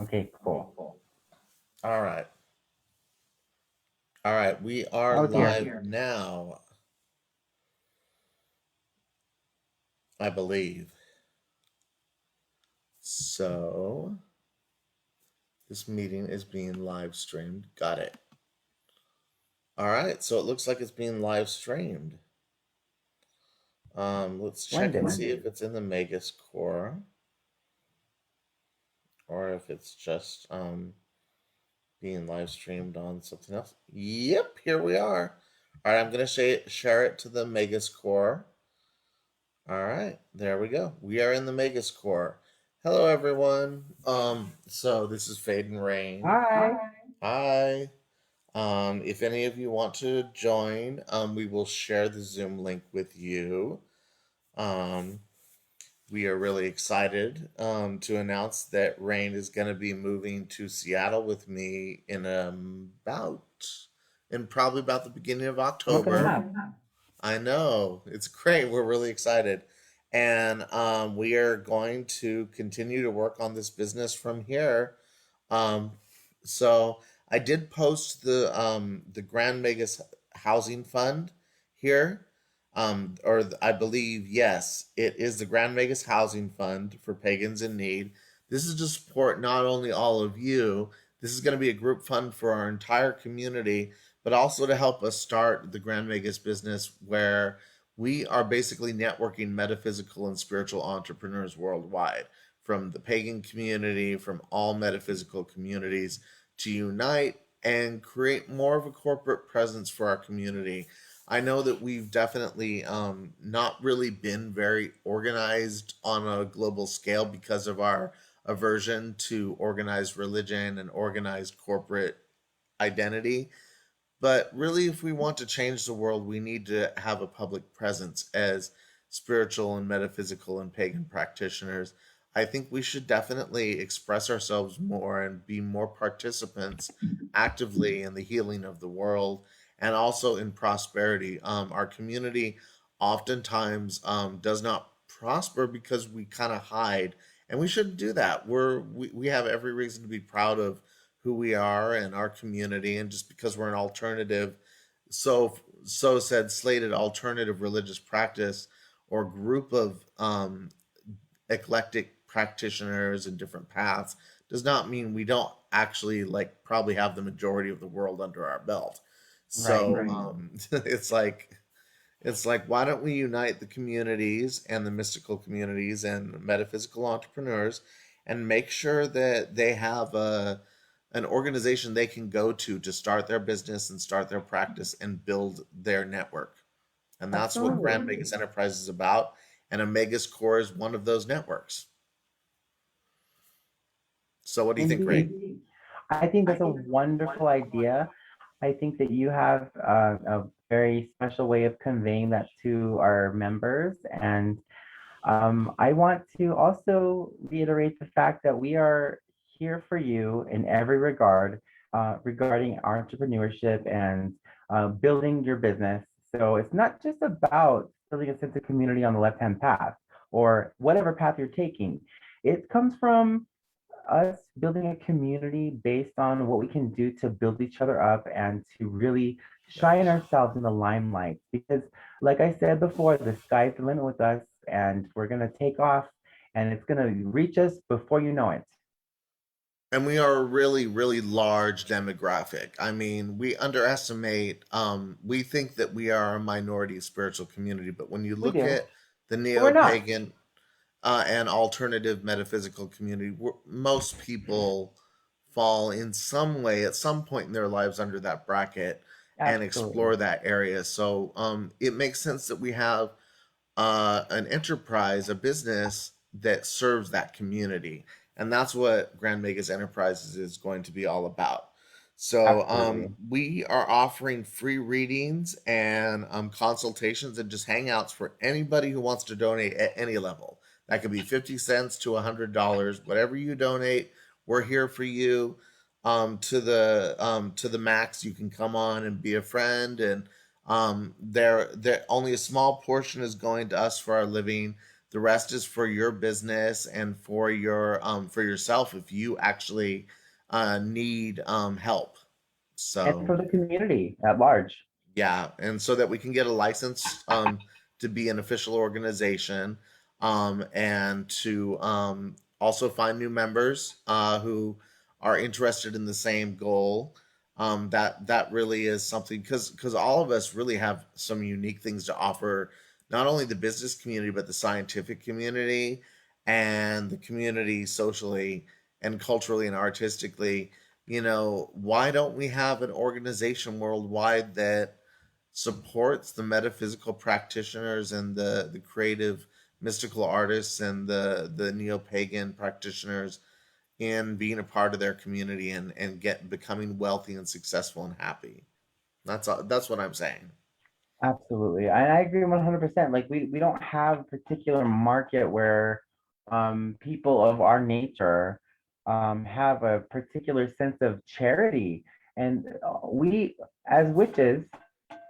Okay, cool. All right. All right. We are Oh dear. live now, I believe. So this meeting is being live streamed. Got it. All right. So it looks like it's being live streamed. Let's check and Splendid. see if it's in the Magus core or if it's just being live streamed on something else. Yep, here we are. All right, I'm gonna share it to the Magus core. All right, there we go. We are in the Magus core. Hello, everyone. So this is Fade and Rain. Hi. Hi. If any of you want to join, we will share the Zoom link with you. Um, we are really excited to announce that Rain is going to be moving to Seattle with me in probably about the beginning of Month and a October. half. I know. It's great. We're really excited. And we are going to continue to work on this business from here. Um, so I did post the Grandmagus Housing Fund here. I believe, yes, it is the Grandmagus Housing Fund for Pagans in Need. This is to support not only all of you, this is going to be a group fund for our entire community, but also to help us start the Grand Magus business where we are basically networking metaphysical and spiritual entrepreneurs worldwide from the pagan community, from all metaphysical communities to unite and create more of a corporate presence for our community. I know that we've definitely not really been very organized on a global scale because of our aversion to organized religion and organized corporate identity. But really, if we want to change the world, we need to have a public presence as spiritual and metaphysical and pagan practitioners. I think we should definitely express ourselves more and be more participants actively in the healing of the world and also in prosperity. Our community oftentimes does not prosper because we kind of hide, and we shouldn't do that. We have every reason to be proud of who we are and our community, and just because we're an alternative, so said slated alternative religious practice or group of eclectic practitioners in different paths does not mean we don't actually like probably have the majority of the world under our belt. Right. So it's like why don't we unite the communities and the mystical communities and metaphysical entrepreneurs and make sure that they have an organization they can go to start their business and start their practice and build their network. And that's what Absolutely. Grand Vegas Enterprise is about. And Omega's Core is one of those networks. So what do you think, Ray? Indeed. I think that's a wonderful idea. I think that you have a very special way of conveying that to our members. And I want to also reiterate the fact that we are here for you in every regard regarding entrepreneurship and building your business. So it's not just about building a sense of community on the left-hand path or whatever path you're taking. It comes from us building a community based on what we can do to build each other up and to really shine ourselves in the limelight. Because, like I said before, the sky's the limit with us, and we're going to take off and it's going to reach us before you know it. And we are a really, really large demographic. I mean, we underestimate, we think that we are a minority spiritual community, but when you We look do, at the but we're not. neo-pagan and alternative metaphysical community, most people fall in some way at some point in their lives under that bracket and Absolutely. explore that area. So it makes sense that we have an enterprise, a business that serves that community. And that's what Grand Megas Enterprises is going to be all about. So Absolutely. we are offering free readings and consultations and just hangouts for anybody who wants to donate at any level. That could be 50 cents to $100. Whatever you donate, we're here for you. To the max, you can come on and be a friend, and there only a small portion is going to us for our living. The rest is for your business and for yourself if you actually need help. And So for the community at large. yeah, and so that we can get a license to be an official organization, and to also find new members who are interested in the same goal. That really is something, because all of us really have some unique things to offer, not only the business community but the scientific community and the community socially and culturally and artistically. Why don't we have an organization worldwide that supports the metaphysical practitioners and the creative mystical artists and the neo-pagan practitioners in being a part of their community and get becoming wealthy and successful and happy? That's what I'm saying. Absolutely. I agree 100%. Like we don't have a particular market where people of our nature have a particular sense of charity. And we, as witches,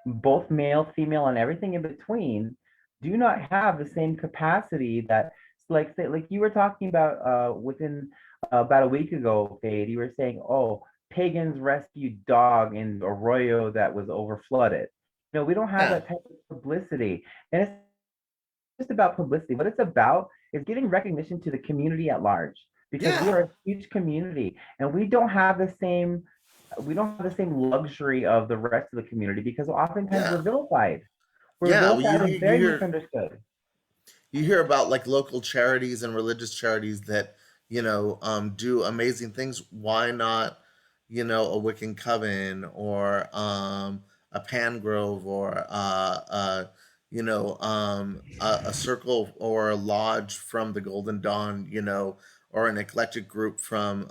both male, female, and everything in between, do not have the same capacity that, like, say, like you were talking about within about a week ago, Fade. You were saying, oh, pagans rescued dog in arroyo that was over flooded. No, we don't have Yeah, that type of publicity, and it's just about publicity. What it's about is giving recognition to the community at large, because we yeah, are a huge community, and we don't have the same luxury of the rest of the community because oftentimes yeah, we're vilified. We're yeah. Well, vilified and very misunderstood. you hear about like local charities and religious charities that do amazing things. Why not a Wiccan coven or a Pangrove or a circle or a lodge from the Golden Dawn, or an eclectic group from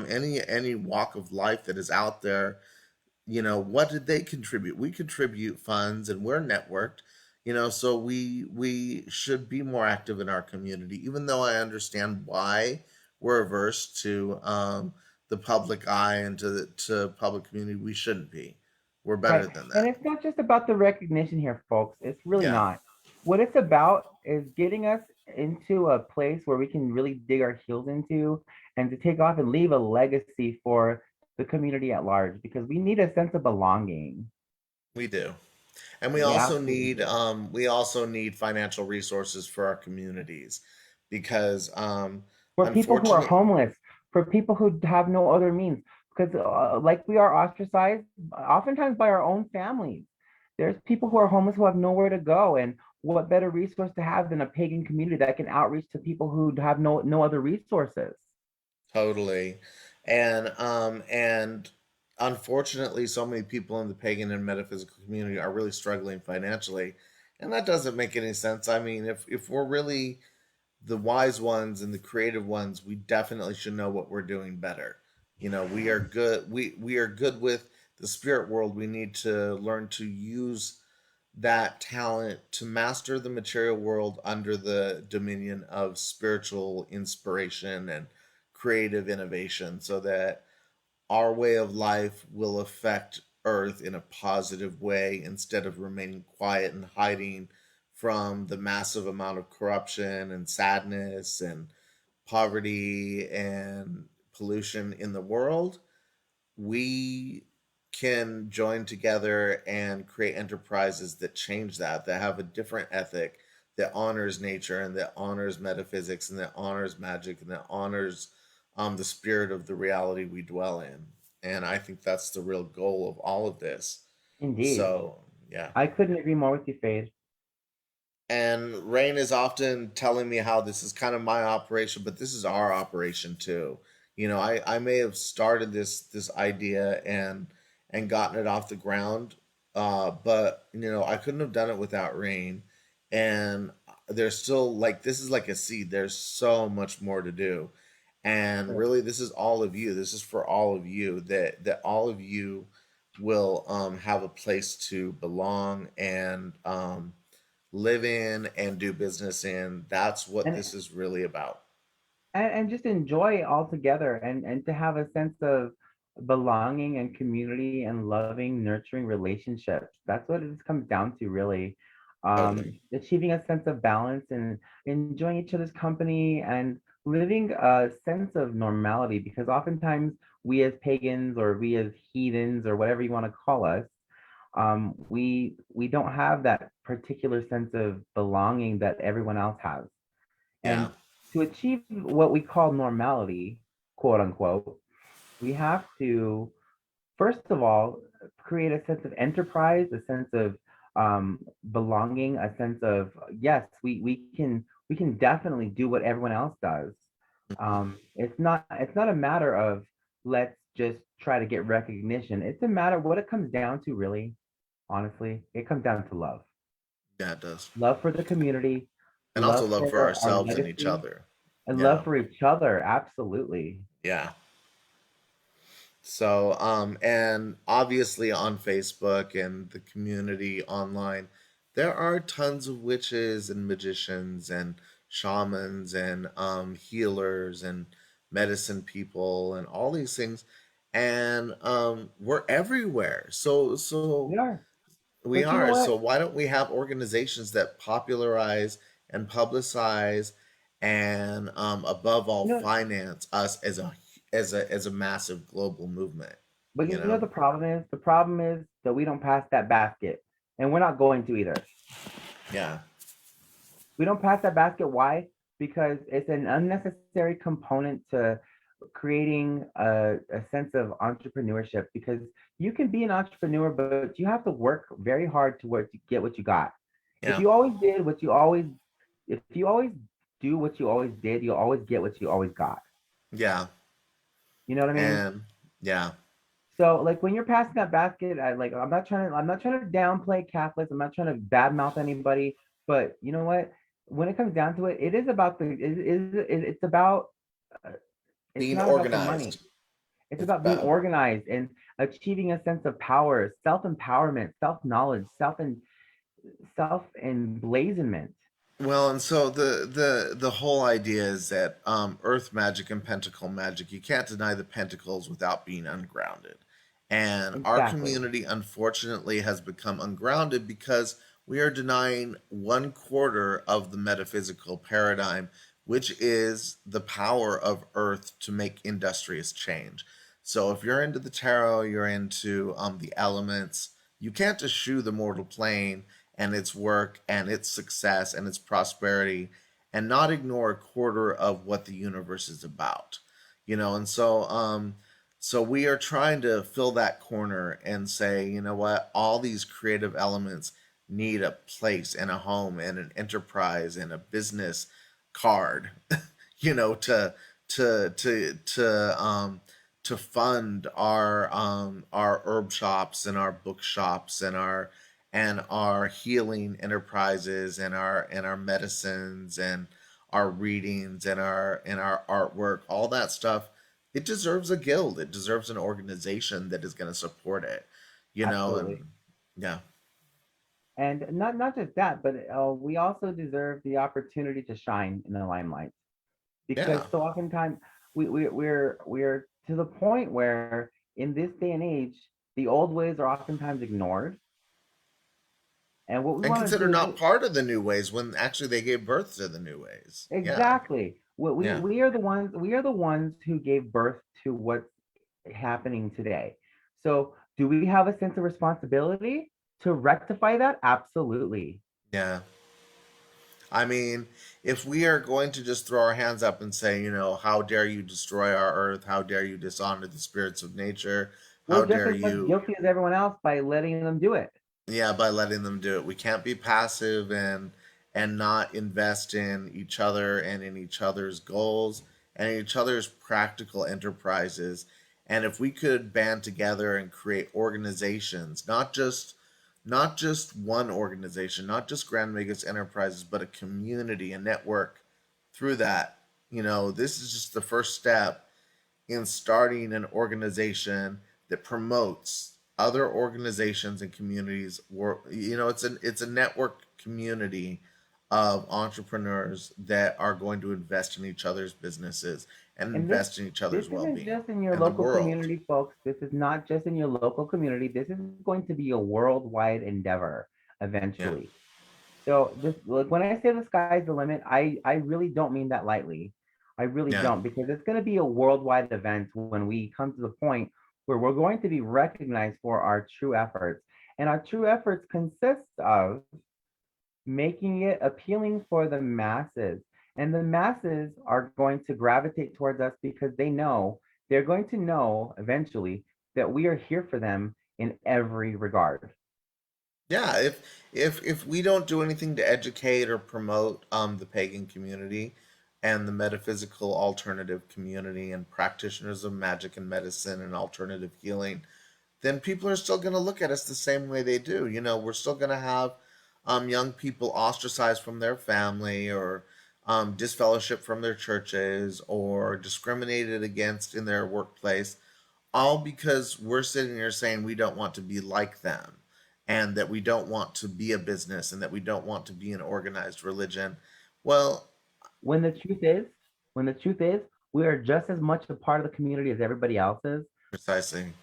any walk of life that is out there. What did they contribute? We contribute funds and we're networked. So we should be more active in our community, even though I understand why we're averse to the public eye and to public community. We shouldn't be. We're Right. better than And that. it's not just about the recognition here, folks. It's really Yeah, not. What it's about is getting us into a place where we can really dig our heels into and to take off and leave a legacy for the community at large because we need a sense of belonging. we do. And We absolutely do. we also need financial resources for our communities, because For people who are unfortunately, homeless, for people who have no other means, because like we are ostracized oftentimes by our own families. There's people who are homeless who have nowhere to go, and what better resource to have than a pagan community that can outreach to people who have no other resources. totally. And unfortunately, so many people in the pagan and metaphysical community are really struggling financially. And that doesn't make any sense. I mean, if we're really the wise ones and the creative ones, we definitely should know what we're doing better. We are good. We are good with the spirit world. We need to learn to use that talent to master the material world under the dominion of spiritual inspiration and creative innovation, so that our way of life will affect Earth in a positive way instead of remaining quiet and hiding from the massive amount of corruption and sadness and poverty and pollution in the world. We can join together and create enterprises that change that have a different ethic, that honors nature and that honors metaphysics and that honors magic and that honors the spirit of the reality we dwell in. And I think that's the real goal of all of this. Indeed. So, yeah. I couldn't agree more with you, Fade. And Rain is often telling me how this is kind of my operation, but this is our operation too. I may have started this idea and gotten it off the ground, but I couldn't have done it without Rain. And there's still, like, this is like a seed. There's so much more to do, and Right. really, this is all of you. This is for all of you, that all of you will have a place to belong and live in and do business in. That's what And this is really about. and just enjoy it all together and to have a sense of belonging and community and loving nurturing relationships. That's what it comes down to, really. Totally. achieving a sense of balance and enjoying each other's company and living a sense of normality. Because oftentimes we as pagans or we as heathens or whatever you want to call us, we don't have that particular sense of belonging that everyone else has. Yeah. And to achieve what we call normality, quote unquote, we have to, first of all, create a sense of enterprise, a sense of belonging, a sense of yes, we can definitely do what everyone else does. Mhm. It's not a matter of let's just try to get recognition. It's a matter what it comes down to, really, honestly. It comes down to love. Yeah, it does. Love for the community, And also love love for for our ourselves and each legacy, other. and love Yeah. for each other. Absolutely. Yeah. So, and obviously on Facebook and the community online, there are tons of witches and magicians and shamans and healers and medicine people and all these things, and we're everywhere. We are. We But you know are. what? So why don't we have organizations that popularize and publicize and above all You know, finance us as a massive global movement, but you you know know? the problem is? The problem is that we don't pass that basket. And we're not going to either. Yeah. We don't pass that basket. Why? Because it's an unnecessary component to creating a sense of entrepreneurship. Because you can be an entrepreneur, but you have to work very hard to work to get what you got. If Yeah. you always did what you always, if you always do what you always did, you'll always get what you always got. Yeah. You know what I mean? And yeah. So like when you're passing that basket, I'm not trying to downplay Catholics. I'm not trying to badmouth anybody, but you know what? When it comes down to it, it is about it's about uh, it's Being not about the organized. money. It's It's about being about organized and achieving a sense of power, self-empowerment, self-knowledge, self-emblazonment. well, and so the whole idea is that Earth magic and Pentacle magic, you can't deny the Pentacles without being ungrounded. And our Exactly. community, unfortunately, has become ungrounded because we are denying 1/4 of the metaphysical paradigm, which is the power of Earth to make industrious change. So, if you're into the tarot, you're into the elements, you can't eschew the mortal plane and its work and its success and its prosperity and not ignore 1/4 of what the universe is about. And so we are trying to fill that corner and say, you know what, all these creative elements need a place and a home and an enterprise and a business card, to fund our herb shops and our bookshops and our healing enterprises and our medicines and our readings and our artwork, all that stuff. It deserves a guild. It deserves an organization that is going to support it, Absolutely. and yeah. And not just that, but we also deserve the opportunity to shine in the limelight. Because Yeah. so oftentimes we're to the point where in this day and age, the old ways are oftentimes ignored. And what we And want to considered do is not part of the new ways when actually they gave birth to the new ways. Yeah. exactly what we Yeah. we are the ones who gave birth to what's happening today. So do we have a sense of responsibility to rectify that? Absolutely. Yeah. I mean, if we are going to just throw our hands up and say, how dare you destroy our earth? How dare you dishonor the spirits of nature? We're How just dare as much you, guilty as everyone else by letting them do it. yeah, by letting them do it. We can't be passive and not invest in each other and in each other's goals and in each other's practical enterprises. And if we could band together and create organizations, not just one organization, not just Grandmagus Enterprises, but a community, a network through that. This is just the first step in starting an organization that promotes other organizations and communities. It's a network community of entrepreneurs that are going to invest in each other's businesses and And this invest in each this other's isn't well-being just in your and the local world. community, folks. This is not just in your local community. This is going to be a worldwide endeavor Yeah. eventually. So this, like, when I say the sky's the limit, I really don't mean that lightly. I really Yeah. don't, because it's going to be a worldwide event when we come to the point where we're going to be recognized for our true efforts. And our true efforts consist of making it appealing for the masses. And the masses are going to gravitate towards us because they're going to know eventually that we are here for them in every regard. Yeah, if we don't do anything to educate or promote the pagan community and the metaphysical alternative community and practitioners of magic and medicine and alternative healing, then people are still going to look at us the same way they do. You know, we're still going to have young people ostracized from their family or disfellowship from their churches or discriminated against in their workplace, all because we're sitting here saying we don't want to be like them and that we don't want to be a business and that we don't want to be an organized religion. Well, When the truth is, when the truth is, we are just as much a part of the community as everybody else is, precisely.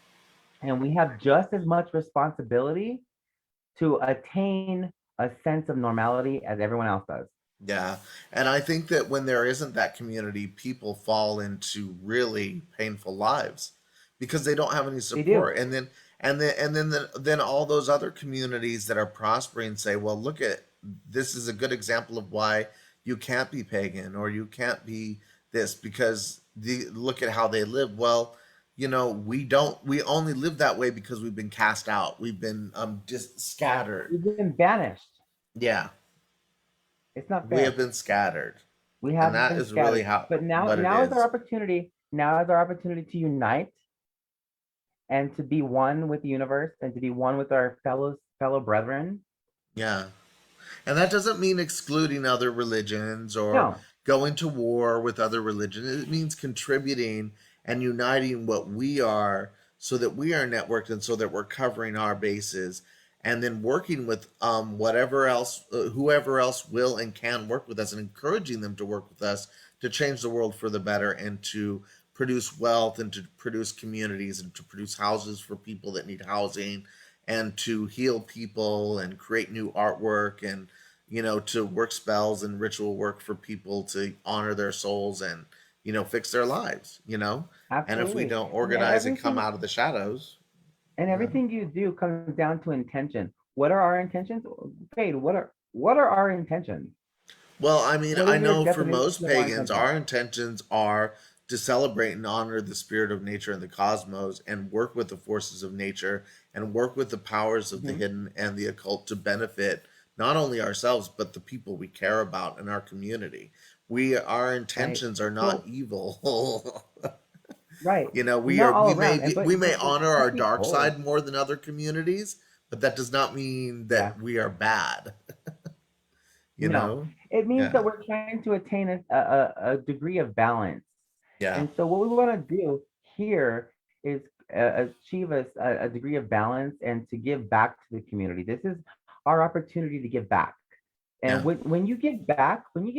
and we have just as much responsibility to attain a sense of normality as everyone else does. Yeah. And I think that when there isn't that community, people fall into really painful lives because they don't have any They do. support. And then all those other communities that are prospering say, well, look at this is a good example of why you can't be pagan or you can't be this because look at how they live. Well, you know, we only live that way because we've been cast out. We've been just scattered. We've been banished. Yeah. It's not We have fair. been scattered. We And have that been is really scattered. how But now, what it now is our is. opportunity. Now is our opportunity to unite and to be one with the universe and to be one with our fellow brethren. Yeah. And that doesn't mean excluding other religions or No, going to war with other religions. It means contributing and uniting what we are so that we are networked and so that we're covering our bases and then working with whatever else whoever else will and can work with us and encouraging them to work with us to change the world for the better and to produce wealth and to produce communities and to produce houses for people that need housing and to heal people and create new artwork and to work spells and ritual work for people to honor their souls and fix their lives. And if we absolutely. don't And organize and come everything out of the shadows, and you know everything you do comes down to intention. What are our intentions? Fade, what are our intentions? well, I mean, What I is your know for definition most of our pagans intentions? our intentions are to celebrate and honor the spirit of nature and the cosmos and work with the forces of nature and work with the powers of the Mhm. hidden and the occult to benefit not only ourselves but the people we care about in our community. Our Right. intentions are not So, evil. right. We Not are all we around. may And we but may but honor truth our be dark told, side more than other communities, but that does not mean yeah. that we are bad, you No, know? it means Yeah. that we're trying to attain a degree of balance. Yeah. And so, what we want to do here is achieve a degree of balance and to give back to the community. This is our opportunity to give back. And Yeah. when you give back, you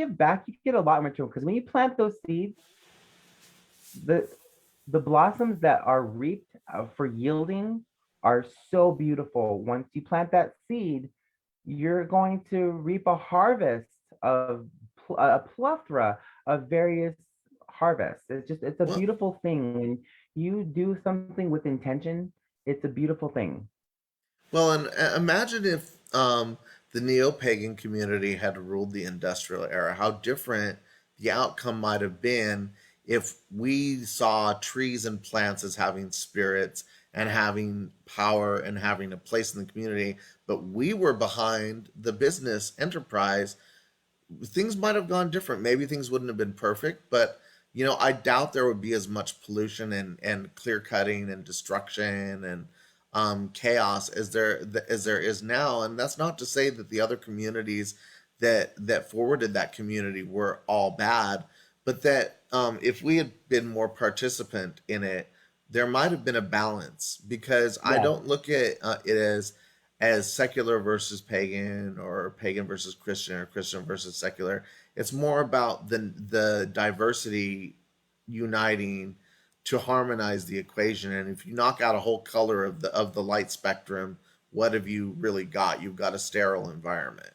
get a lot more return. Because when you plant those seeds, the the blossoms that are reaped for yielding are so beautiful. Once you plant that seed, you're going to reap a harvest of a plethora of various harvests. It's a Well, beautiful thing when you do something with intention. It's a beautiful thing. and imagine if the neo-pagan community had ruled the industrial era, how different the outcome might have been if we saw trees and plants as having spirits and having power and having a place in the community, but we were behind the business enterprise. Things might have gone different. Maybe things wouldn't have been perfect, but I doubt there would be as much pollution and clear cutting and destruction and chaos as there is now. And that's not to say that the other communities that forwarded that community were all bad, but that if we had been more participant in it, there might have been a balance because I Yes, don't look at it as secular versus pagan or pagan versus Christian or Christian versus secular. It's more about the diversity uniting to harmonize the equation. And if you knock out a whole color of the light spectrum, what have you really got? You've got a sterile environment.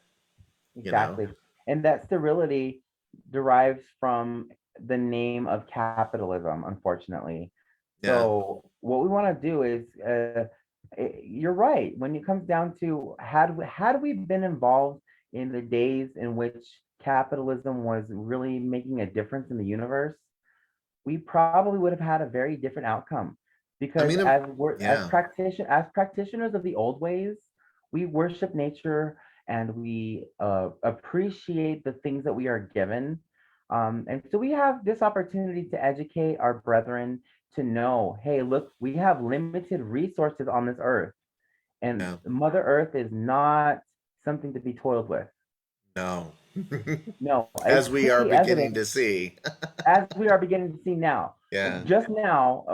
you know? Exactly. And that sterility derives from the name of capitalism, unfortunately. Yeah. So what we want to do is, you're right. When it comes down to had we been involved in the days in which capitalism was really making a difference in the universe, we probably would have had a very different outcome. I Because mean, yeah. as practitioners of the old ways, we worship nature and we appreciate the things that we are given. And so we have this opportunity to educate our brethren to know, hey, look, we have limited resources on this earth, and Yeah. Mother Earth is not something to be toiled with. No. No, it's As we are clearly beginning evident, to see. as we are beginning to see now. Yeah. Just now,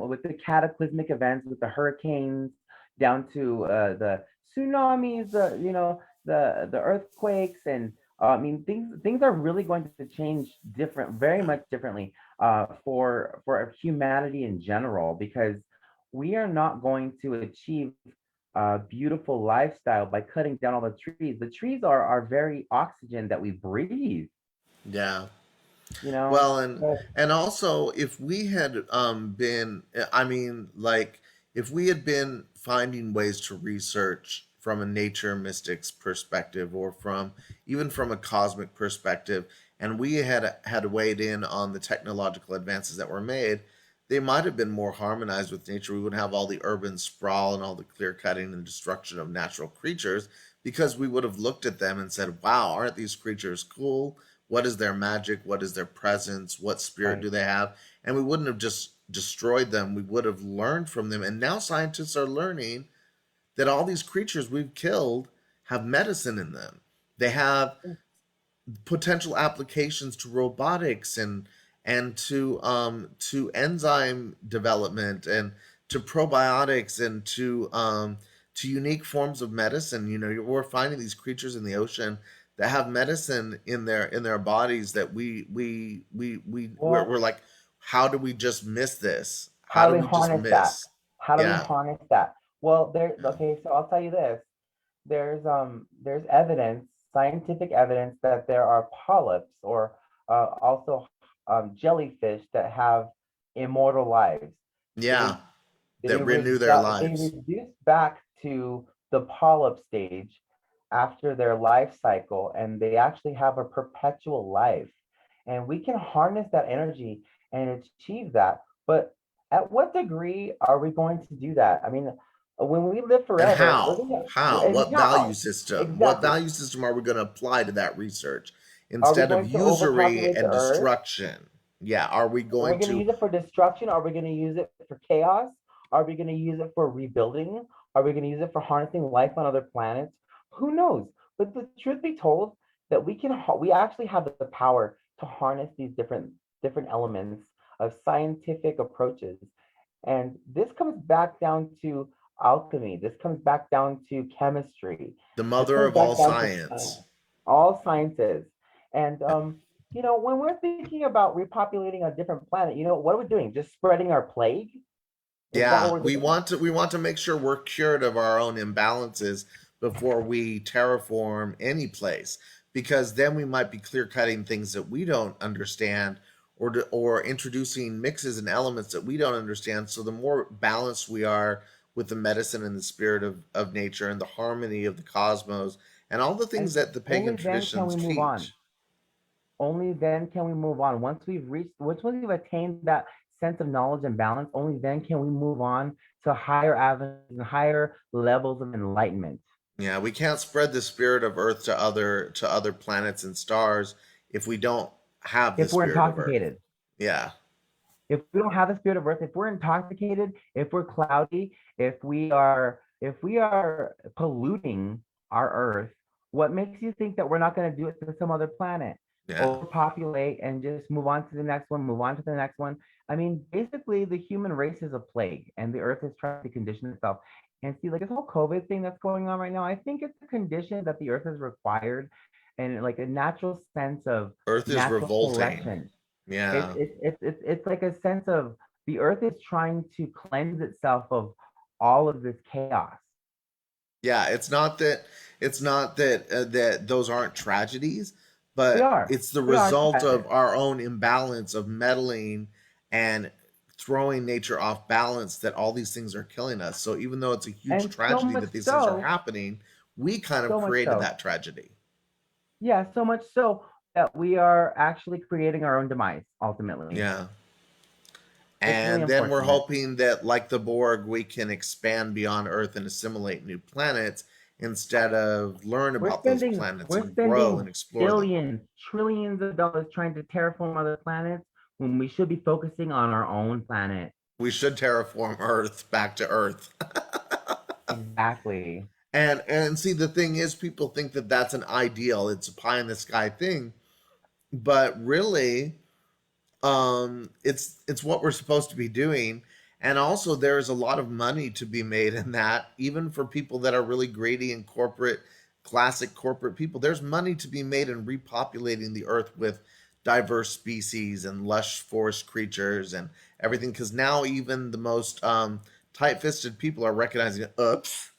with the cataclysmic events, with the hurricanes, down to the tsunamis, the earthquakes, and I mean things are really going to change very Yeah. much differently for humanity in general, because we are not going to achieve a beautiful lifestyle by cutting down all the trees. The trees are our very oxygen that we breathe. Yeah. You know. Well, and also if we had been, I mean, like if we had been finding ways to research from a nature mystics perspective, or from even from a cosmic perspective, and we had weighed in on the technological advances that were made, they might have been more harmonized with nature. We wouldn't have all the urban sprawl and all the clear cutting and destruction of natural creatures, because we would have looked at them and said, wow, aren't these creatures cool? What is their magic? What is their presence? What spirit Right. do they have? And we wouldn't have just destroyed them. We would have learned from them. And now scientists are learning that all these creatures we've killed have medicine in them. They have potential applications to robotics, and to enzyme development, and to probiotics, and to unique forms of medicine. You know, we're finding these creatures in the ocean that have medicine in their bodies that Well, we're like, how do we just miss this? How how do do we we just harness that? miss? How do we Yeah. harness that? Well, there. Yeah. Okay, so I'll tell you this. There's evidence, scientific evidence, that there are polyps, or also jellyfish that have immortal lives. Yeah. They That renew their they lives. reduce back to the polyp stage after their life cycle, and they actually have a perpetual life. And we can harness that energy and achieve that. But at what degree are we going to do that? I mean, when we live And forever, we're how? gonna, How? and What value how system? What exactly value system are we going to apply to that research are we instead of going to usury overpopulate the and earth? destruction? Yeah. Are we Are we going going to to? use it for destruction? Are we going to use it for chaos? Are we going to use it for rebuilding? Are we going to use it for harnessing life on other planets? Who knows? But the truth be told, that we actually have the power to harness these different elements of scientific approaches. And this comes back down to alchemy. This comes back down to chemistry. The This mother comes of all back down to science. all sciences. And when we're thinking about repopulating a different planet, what are we doing? Just spreading our plague? Is that what Yeah, we're doing? we want to make sure we're cured of our own imbalances before we terraform any place, because then we might be clear cutting things that we don't understand, or introducing mixes and elements that we don't understand. So the more balanced we are with the medicine and the spirit of nature and the harmony of the cosmos and all the things And that the pagan only then can traditions we move on. teach. Only then can we move on. Once we've attained that sense of knowledge and balance, only then can we move on to higher avenues and higher levels of enlightenment. Yeah, we can't spread the spirit of Earth to other planets and stars if we don't have the If we're spirit of Earth. intoxicated, Yeah. if we don't have the spirit of earth, if we're intoxicated, if we're cloudy, if we are polluting our earth, what makes you think that we're not going to do it to some other planet? Yeah. Overpopulate and just move on to the next one, move on to the next one. I mean, basically the human race is a plague, and the earth is trying to condition itself. And see, like this whole COVID thing that's going on right now, I think it's a condition that the earth has required, and like a natural sense of Earth is natural revolting. selection. It's Yeah. it's it's it's it's like a sense of the earth is trying to cleanse itself of all of this chaos. Yeah, it's not that that those aren't tragedies, We but are. it's the We are result of tragic. our own imbalance of meddling and throwing nature off balance that all these things are killing us. So even though it's a huge And tragedy that these things are happening, we kind of so much created so, that tragedy. yeah, so much so that we are actually creating our own demise ultimately. Yeah. It's really And then we're unfortunate. hoping that, like the Borg, we can expand beyond Earth and assimilate new planets instead of learn We're about those spending planets we're and grow and spending explore them. billions, trillions of dollars trying to terraform other planets when we should be focusing on our own planet. We should terraform Earth back to Earth. Exactly. And see, the thing is, people think that that's an ideal. It's a pie in the sky thing, but really, it's what we're supposed to be doing. And also, there's a lot of money to be made in that, even for people that are really greedy and corporate, classic corporate people. There's money to be made in repopulating the earth with diverse species and lush forest creatures and everything, because now even the most tight-fisted people are recognizing, oops,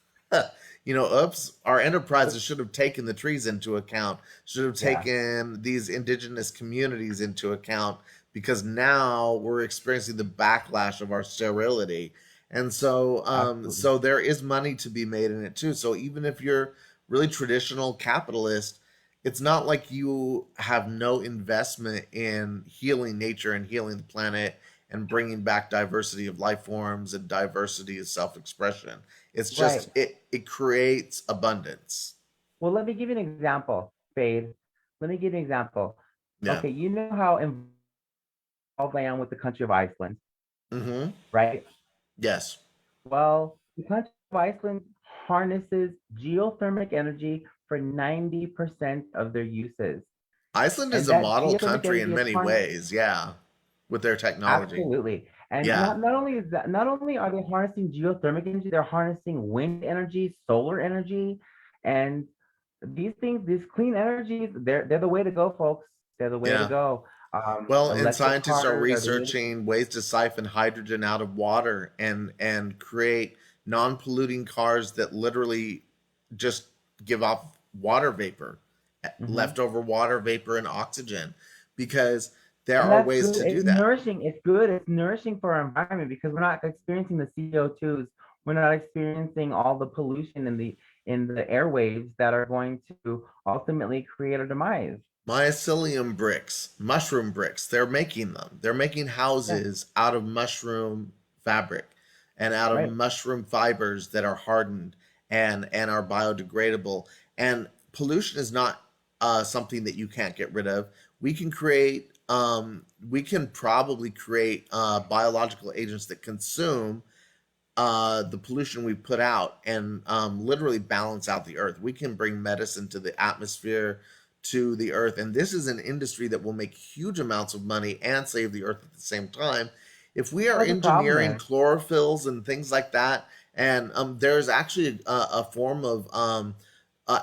oops, our enterprises should have taken the trees into account, should have Yeah, taken these indigenous communities into account, because now we're experiencing the backlash of our sterility. And absolutely. so there is money to be made in it too. So even if you're really traditional capitalist, it's not like you have no investment in healing nature and healing the planet and bringing back diversity of life forms and diversity of self-expression. It's Right. just it creates abundance. Well, let me give you an example, Fade. Let me give you an example. Yeah. Okay, you know how involved I am with the country of Iceland, Mm-hmm. right? Yes. Well, the country of Iceland harnesses geothermic energy for 90% of their uses. Iceland is And a that model geothermic country energy in is many harnessed ways, yeah, with their technology. absolutely. And Yeah. not only is that, not only are they harnessing geothermic energy, they're harnessing wind energy, solar energy, and these things, these clean energies, they're the way to go, folks. They're the way to Yeah. go. Well, and Electric scientists are cars are the way to researching ways to siphon hydrogen out of water and create non-polluting cars that literally just give off water vapor, Mhm. leftover water vapor and oxygen, because there And are that's ways good. to It's do that. nourishing. It's good. It's nourishing for our environment because we're not experiencing the CO2s. We're not experiencing all the pollution in the airwaves that are going to ultimately create a demise. Mycelium bricks, mushroom bricks, they're making them. They're making Yeah, houses out of mushroom fabric and out of right. mushroom fibers that are hardened and are biodegradable. And pollution is not something that you can't get rid of. We can probably create biological agents that consume the pollution we put out and literally balance out the earth. We can bring medicine to the atmosphere, to the earth. And this is an industry that will make huge amounts of money and save the earth at the same time. If we are Well, the problem engineering is, chlorophylls and things like that, and there's actually a form of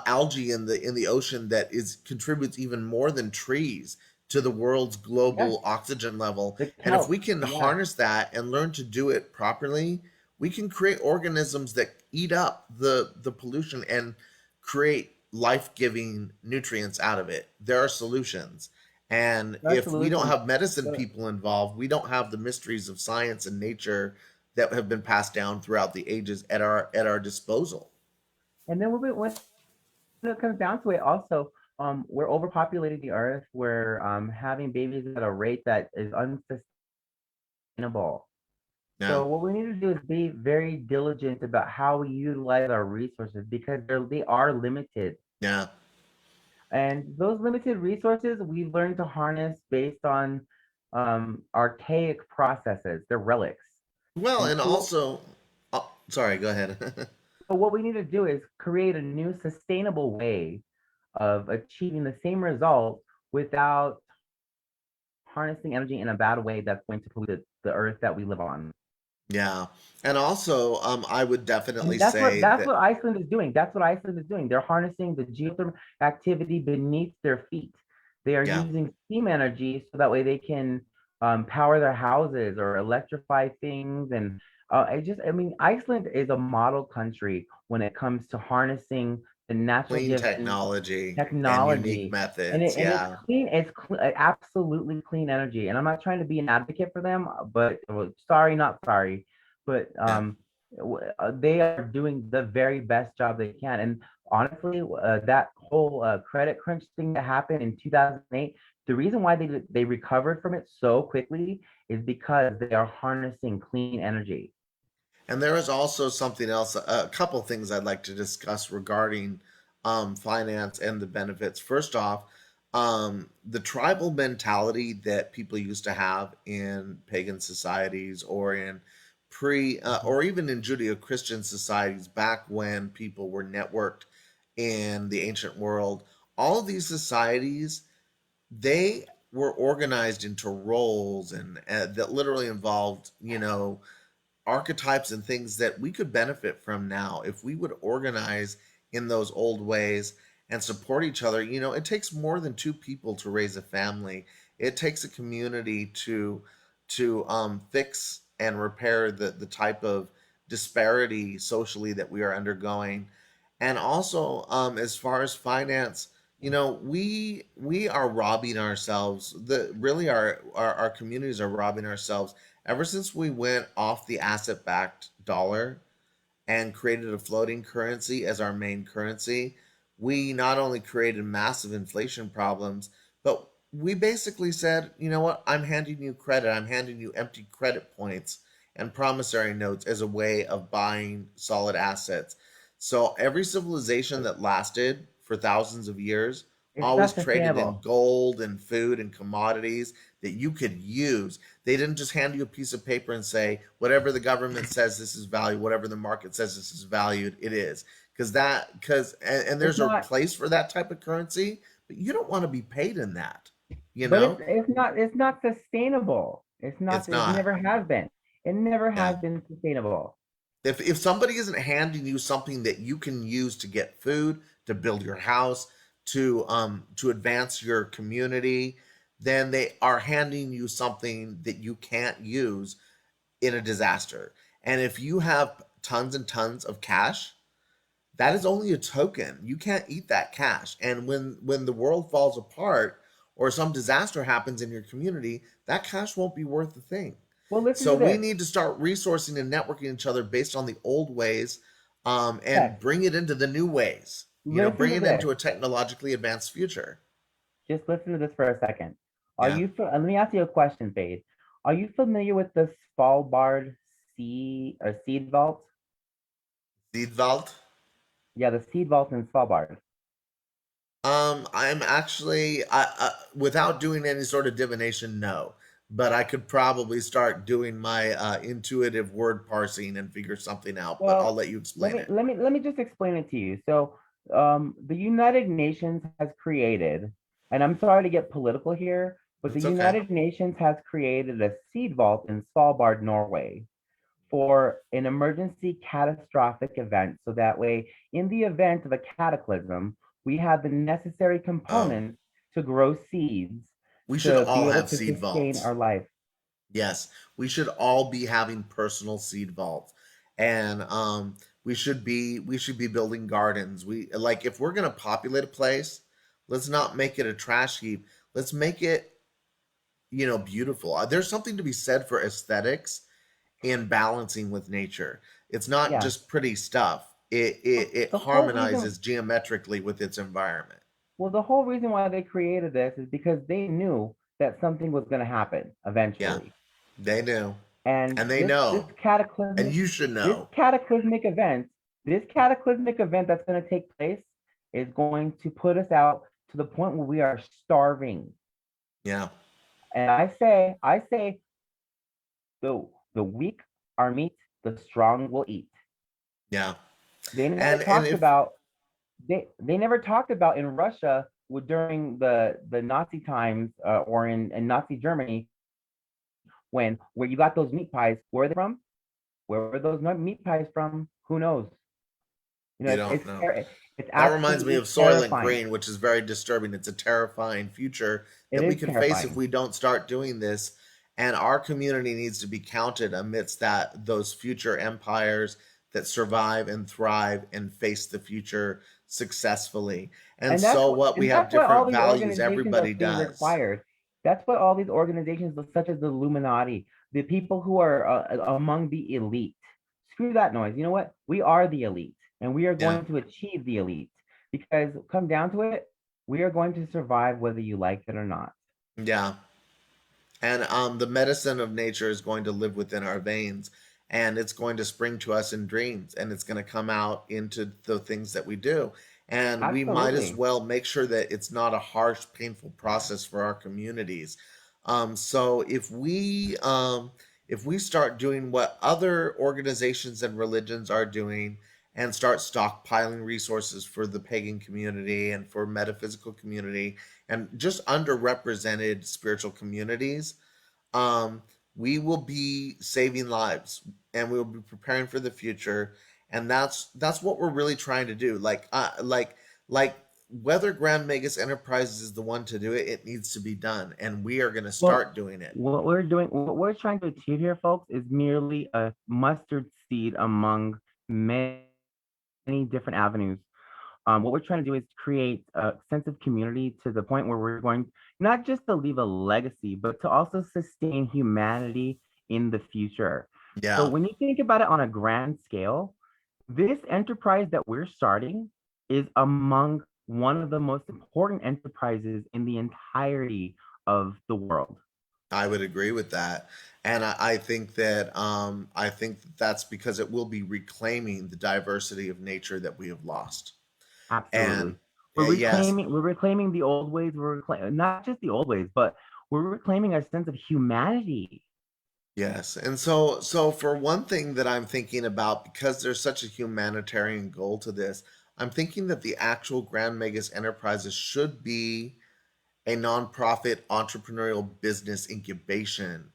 algae in the ocean that is contributes even more than trees to the world's yes, global oxygen level. the And if we kelp. can Yeah, harness that and learn to do it properly, we can create organisms that eat up the pollution and create life-giving nutrients out of it. There are solutions. And there are if we don't solutions. have medicine But, people involved, we don't have the mysteries of science and nature that have been passed down throughout the ages at our disposal. and then when it comes down to it, also, we're overpopulating the earth. We're having babies at a rate that is unsustainable. Yeah. So what we need to do is be very diligent about how we utilize our resources because they are limited. Yeah. And those limited resources we learn to harness based on archaic processes. They're relics. Well, And and so, also, oh, sorry, go ahead. so what we need to do is create a new sustainable way of achieving the same result without harnessing energy in a bad way that's going to pollute the earth that we live on. Yeah. And also, I would definitely And say that's that, what Iceland is doing. That's what Iceland is doing. They're harnessing the geothermal activity beneath their feet. They are yeah. using steam energy so that way they can power their houses or electrify things. And I mean, Iceland is a model country when it comes to harnessing the natural Clean gifts and technology and unique technology. methods. And it's Yeah. clean, absolutely clean energy. And I'm not trying to be an advocate for them, but well, sorry, not sorry. But Yeah. they are doing the very best job they can. And honestly, that whole credit crunch thing that happened in 2008, the reason why they recovered from it so quickly is because they are harnessing clean energy. And there is also something else, a couple things I'd like to discuss regarding finance and the benefits. First off, the tribal mentality that people used to have in pagan societies or in Mhm. or even in Judeo-Christian societies back when people were networked in the ancient world, all of these societies, they were organized into roles and that literally involved, archetypes and things that we could benefit from now if we would organize in those old ways and support each other. It takes more than two people to raise a family. It takes a community to fix and repair the type of disparity socially that we are undergoing. And also, as far as finance, we are robbing ourselves. The really our communities are robbing ourselves ever since we went off the asset backed dollar and created a floating currency as our main currency. We not only created massive inflation problems, but we basically said, you know what, I'm handing you credit, I'm handing you empty credit points and promissory notes as a way of buying solid assets. So every civilization that lasted for thousands of years It's always not traded in sustainable. gold and food and commodities that you could use. They didn't just hand you a piece of paper and say, whatever the government says this is valued, whatever the market says this is valued, it is. And It's there's a not, place for that type of currency, but you don't want to be paid in that, you but know? it's not sustainable. It's It not. never has been. It never Yeah. has been sustainable. If somebody isn't handing you something that you can use to get food, to build your house, to advance your community, then they are handing you something that you can't use in a disaster. And if you have tons and tons of cash, that is only a token. You can't eat that cash. And when the world falls apart or some disaster happens in your community, that cash won't be worth a thing. Well, listen So to we this. need to start resourcing and networking each other based on the old ways, and Yes, bring it into the new ways. listen Bring to it this. into a technologically advanced future. Just listen to this for a second. Yeah. Let me ask you a question, Fade. Are you familiar with the Svalbard seed vault? Seedveld. Yeah, the seed vault in Svalbard. I'm actually, without doing any sort of divination, no. But I could probably start doing my intuitive word parsing and figure something out. But I'll Well, let you explain it. let me just explain it to you. So, the United Nations has created, and I'm sorry to get political here, but the It's okay. United Nations has created a seed vault in Svalbard, Norway, for an emergency catastrophic event. So that way, in the event of a cataclysm, we have the necessary Oh, components to grow seeds we should to all be able have to seed sustain vaults. our life. Yes, we should all be having personal seed vaults, and we should be building gardens. We like if we're gonna populate a place, let's not make it a trash heap. Let's make it beautiful. There's something to be said for aesthetics and balancing with nature. It's not Yeah. just pretty stuff. It The whole reason, harmonizes geometrically with its environment. well, the whole reason why they created this is because they knew that something was going to happen Yeah, eventually. they knew, And and they know, and you should this know. cataclysmic event, that's going to take place is going to put us out to the point where we are starving. Yeah, And I say, the weak are meat, the strong will eat. yeah, They never and talked if about they never talked about in Russia during the Nazi times, or in Nazi Germany, when where you got those meat pies. Where are they from? Where were those meat pies from? Who knows? You know, you don't know. it's That reminds me of absolutely Soylent terrifying. Green, which is very disturbing. It's a terrifying future It that we is could face if terrifying. we don't start doing this. and our community needs to be counted amidst those future empires that survive and thrive and face the future successfully. And so what, we And have that's why all different these values, organizations are everybody being does. required. That's why all these organizations, such as the Illuminati, the people who are among the elite, screw that noise. You know what? We are the elite, and we are Yeah. going to achieve the elite because, come down to it, we are going to survive whether you like it or not. Yeah. And the medicine of nature is going to live within our veins, and it's going to spring to us in dreams, and it's going to come out into the things that we do. And we might as Absolutely. well make sure that it's not a harsh, painful process for our communities. So if we start doing what other organizations and religions are doing, and start stockpiling resources for the pagan community and for metaphysical community and just underrepresented spiritual communities, um, we will be saving lives, and we will be preparing for the future. And that's what we're really trying to do. Like whether Grandmagus Enterprises is the one to do it, it needs to be done, and we are going to Well, start doing it. what we're trying to achieve here, folks, is merely a mustard seed among many different avenues. What we're trying to do is create a sense of community to the point where we're going not just to leave a legacy, but to also sustain humanity in the future. So Yeah, when you think about it on a grand scale, this enterprise that we're starting is among one of the most important enterprises in the entirety of the world. I would agree with that. And I think that that's because it will be reclaiming the diversity of nature that we have lost. And Absolutely. yes. We're reclaiming the old ways, not just the old ways, but we're reclaiming a sense of humanity. Yes. And so for one thing that I'm thinking about, because there's such a humanitarian goal to this, I'm thinking that the actual Grand Magus Enterprises should be a nonprofit entrepreneurial business incubation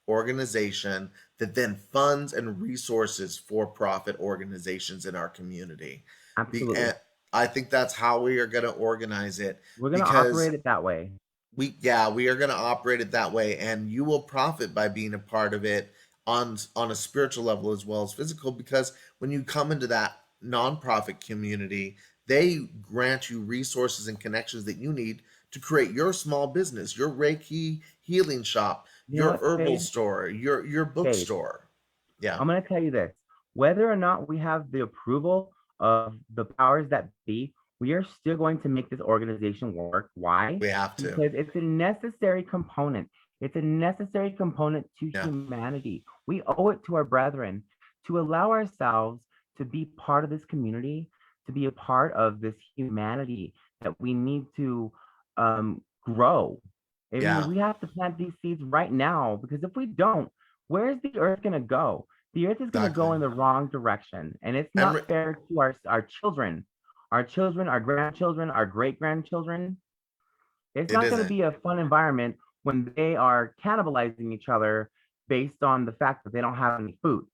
organization that then funds and resources for profit organizations in our community. And Absolutely. I think that's how we are going to organize it, We're going to because operate it that way. we are going to operate it that way, and you will profit by being a part of it on a spiritual level as well as physical, because when you come into that nonprofit community, they grant you resources and connections that you need to create your small business, your Reiki healing shop, You know your what, herbal Spade? store, your Spade. bookstore. Yeah. I'm going to tell you this. Whether or not we have the approval of the powers that be, we are still going to make this organization work. Why? We have to. Because it's a necessary component. It's a necessary component to Yeah. humanity. We owe it to our brethren to allow ourselves to be part of this community, to be a part of this humanity that we need to grow. I mean, Yeah. we have to plant these seeds right now because if we don't, where's the earth going to go? The earth is going to Exactly. go in the wrong direction. And it's And not fair to our children, our grandchildren, our great grandchildren. It's it not going to isn't. be a fun environment when they are cannibalizing each other based on the fact that they don't have any food.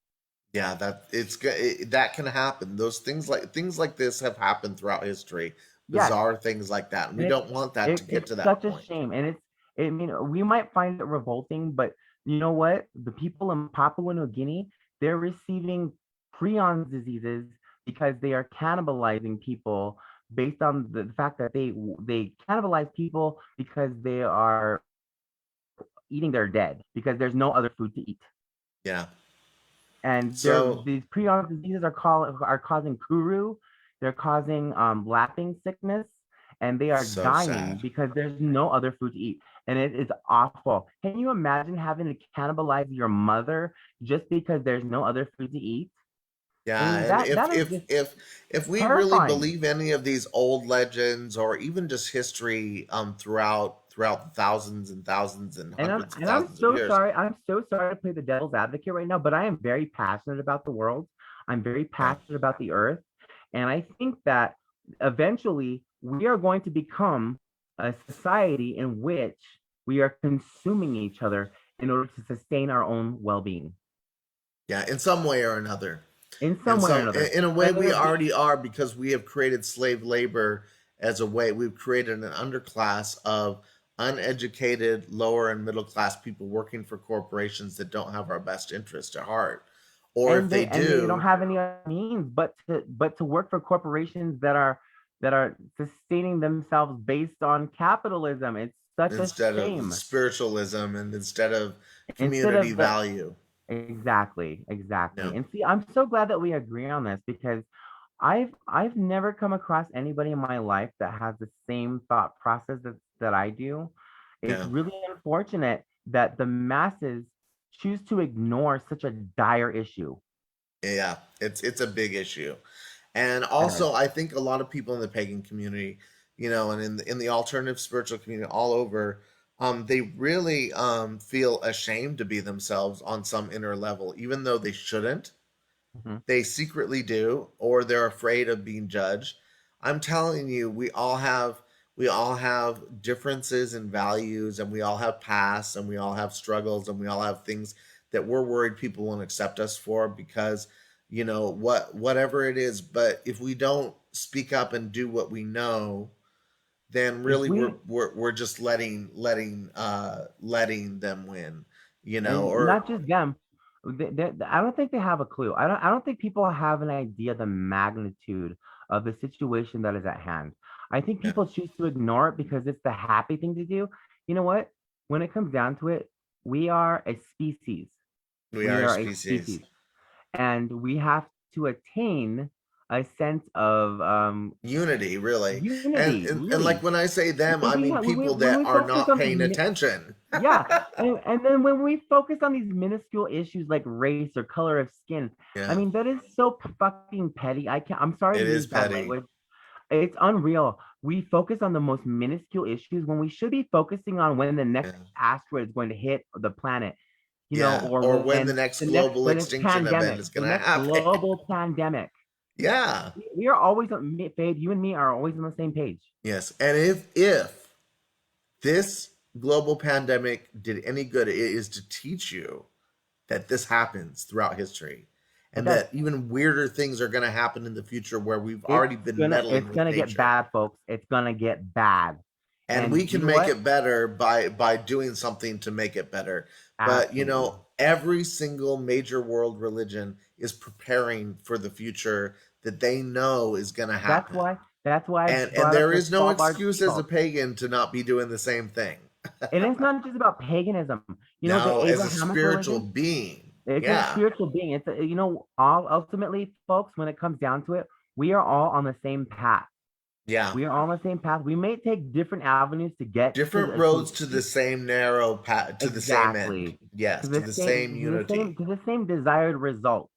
Yeah, that can happen. Those things like this have happened throughout history. Yes. Bizarre things like that, and we And don't want that to get it's to that such a point. shame. And I mean, we might find it revolting, but you know what? The people in Papua New Guinea, they're receiving prion diseases because they are cannibalizing people based on the fact that they cannibalize people because they are eating their dead because there's no other food to eat. Yeah. And So these prion diseases are causing kuru, they're causing lapping sickness, and they are so dying sad. because there's no other food to eat, and it is awful. Can you imagine having to cannibalize your mother just because there's no other food to eat? I Yeah, mean, and that is just if we really terrifying. believe any of these old legends, or even just history, throughout thousands and thousands and hundreds of I'm thousands of so years. sorry. I'm so sorry to play the devil's advocate right now, but I am very passionate about the world. I'm very Yeah. passionate about the earth. And I think that eventually we are going to become a society in which we are consuming each other in order to sustain our own well-being Yeah, in some way or another. in And some way or so, another. in a way, Whether we it be already are, because we have created slave labor as a way. We've created an underclass uneducated lower and middle class people working for corporations that don't have our best interest at heart. Or if they And they don't do, have any other means but to work for corporations that are sustaining themselves based on capitalism. It's such a instead of shame. spiritualism and instead of Instead community of the value. exactly. Yeah. And see, I'm so glad that we agree on this because I've never come across anybody in my life that has the same thought process that I do. It's Yeah. really unfortunate that the masses choose to ignore such a dire issue. Yeah. It's a big issue. And Yes. also, I think a lot of people in the pagan community, and in the alternative spiritual community all over, they really feel ashamed to be themselves on some inner level, even though they shouldn't. Mhm. They secretly do, or they're afraid of being judged. I'm telling you, we all have differences in values, and we all have pasts, and we all have struggles, and we all have things that we're worried people won't accept us for because whatever it is. But if we don't speak up and do what we know, then If really we're we we're, we're just letting them win, and or not just them, I don't think they have a clue. I don't think people have an idea the magnitude of the situation that is at hand. I think yeah, people choose to ignore it because it's the happy thing to do. You know what? When it comes down to it, we are a species. we We are a are a species. species, and we have to attain a sense of Unity, really. and, unity, and and like really. when I say them, I mean people When that we are focus not on paying attention. yeah, and then when we focus on these minuscule issues like race or color of skin, I Yeah, mean that is so fucking petty. I'm sorry it to is use bad petty. language. It's unreal. We focus on the most minuscule issues when we should be focusing on when the next Yeah, asteroid is going to hit the planet, yeah, or or when the when next global the next extinction event pandemic, is the going to next happen. global pandemic. Yeah, We are always Babe, you and me are always on the same page. yes. And if this global pandemic did any good, it is to teach you that this happens throughout history, It and does. that even weirder things are going to happen in the future where we've already been meddling It's with gonna get nature. bad, folks. It's gonna get bad. And we And you can know make what? it better by doing something to make it better. But Absolutely. every single major world religion is preparing for the future that they know is going to That's happen. why I And brought up there the is no salt large excuse as a people. pagan to not be doing the same thing. And it's not just about paganism. You know, the Now, as a Abrahamic spiritual religion, being, it's a yeah, spiritual being. It's all ultimately, folks, when it comes down to it, we are all on the same path. yeah, We are all on the same path. We may take different avenues to get different roads to to the same narrow path, to the same end. exactly Yes, to the same unity. to the same desired result.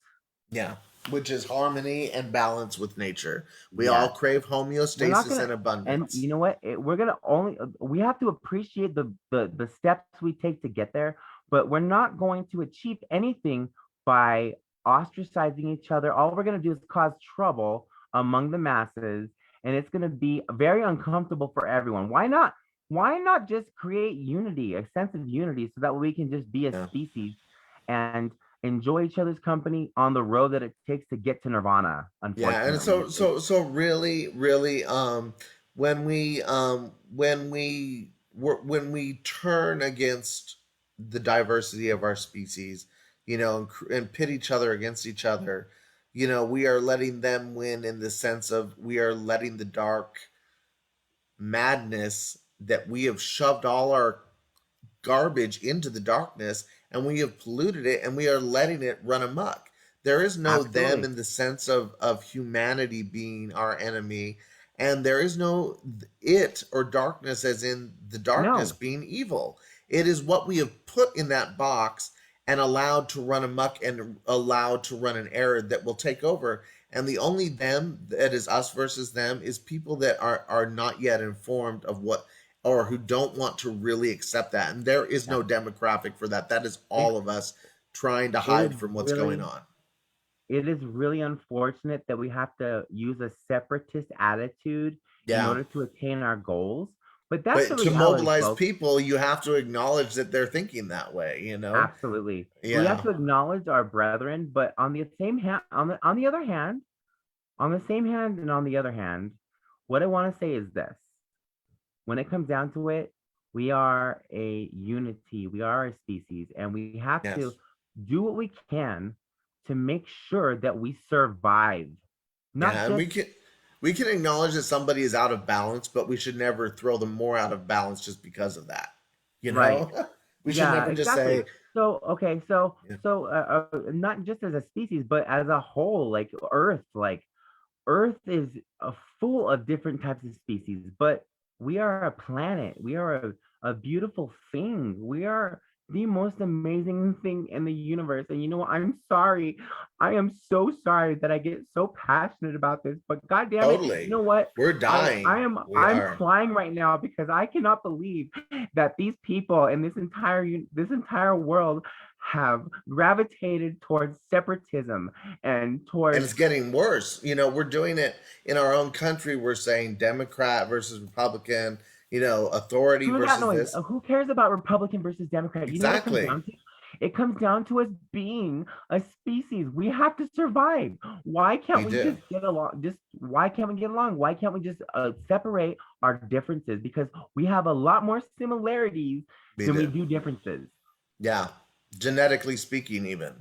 Yeah, which is harmony and balance with nature. We all Yes. crave We're not homeostasis gonna, and and abundance. you know what? We're gonna only we have to appreciate the steps we take to get there, but we're not going to achieve anything by ostracizing each other. All we're gonna do is cause trouble among the masses, and it's gonna be very uncomfortable for everyone. Why not? Why not just create unity, a sense of unity, so that we can just be a Yeah. species and enjoy each other's company on the road that it takes to get to nirvana? Yeah, and Unfortunately, so really, really, when we turn against the diversity of our species, and pit each other against each other, we are letting them win in the sense of we are letting the dark madness that we have shoved all our garbage into the darkness, and we have polluted it, and we are letting it run amok. There is no them absolutely. in the sense of humanity being our enemy, and there is no it or darkness as in the darkness No, being evil. It is what we have put in that box and allowed to run amok and allowed to run an error that will take over. And the only them that is us versus them is people that are not yet informed of what, or who don't want to really accept that. And there is yeah. no demographic for that. That is It all of us trying to it is hide from what's going really on. unfortunate that we have to use a separatist attitude in Yeah. order to attain our goals. But that's But the to reality, mobilize folks. people, you have to acknowledge that they're thinking that way. Absolutely. We have Yeah. to acknowledge our brethren, but on the same hand, on the other hand, on the same hand and on the other hand, what I want to say is this. When it comes down to it, We are a unity. We are a species, and we have to Yes. do what we can to make sure that we survive. Not Yeah, and just we can acknowledge that somebody is out of balance, but we should never throw them more out of balance just because of that. You right. know, we should Yeah, never just exactly. say, So, okay, yeah, not just as a species, but as a whole, like Earth, like Earth is full of different types of species, but we are a planet. We are a beautiful thing. We are the most amazing thing in the universe. And you know what? I'm sorry. I am so sorry that I get so passionate about this, but God damn it, you totally, know what? we're I I dying. am We I'm are crying right now because I cannot believe that these people in this entire world have gravitated towards separatism and and towards it's getting worse. You know, we're doing it in our own country. We're saying Democrat versus Republican, authority screw that versus noise. this. Who cares about Republican versus Democrat? You know what it comes Exactly. down to? It comes down to us being a species. We have to survive. Why can't We we do. just get along? Just why can't we get along? Why can't we just separate our differences? Because we have a lot more similarities We than we do. do differences. Yeah. Genetically speaking, even,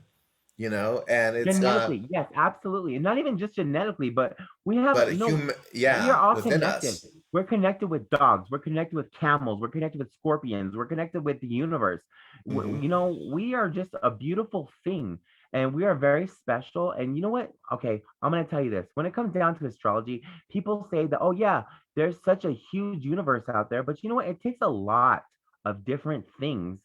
and it's, Genetically, yes, absolutely. And not even just genetically, but we have, but human, we are yeah, all within connected. us. We're connected with dogs. We're connected with camels. We're connected with scorpions. We're connected with the universe. Hmm. We are just a beautiful thing and we are very special. And you know what? Okay, I'm going to tell you this. When it comes down to astrology, people say that, oh, yeah, there's such a huge universe out there. But you know what? It takes a lot of different things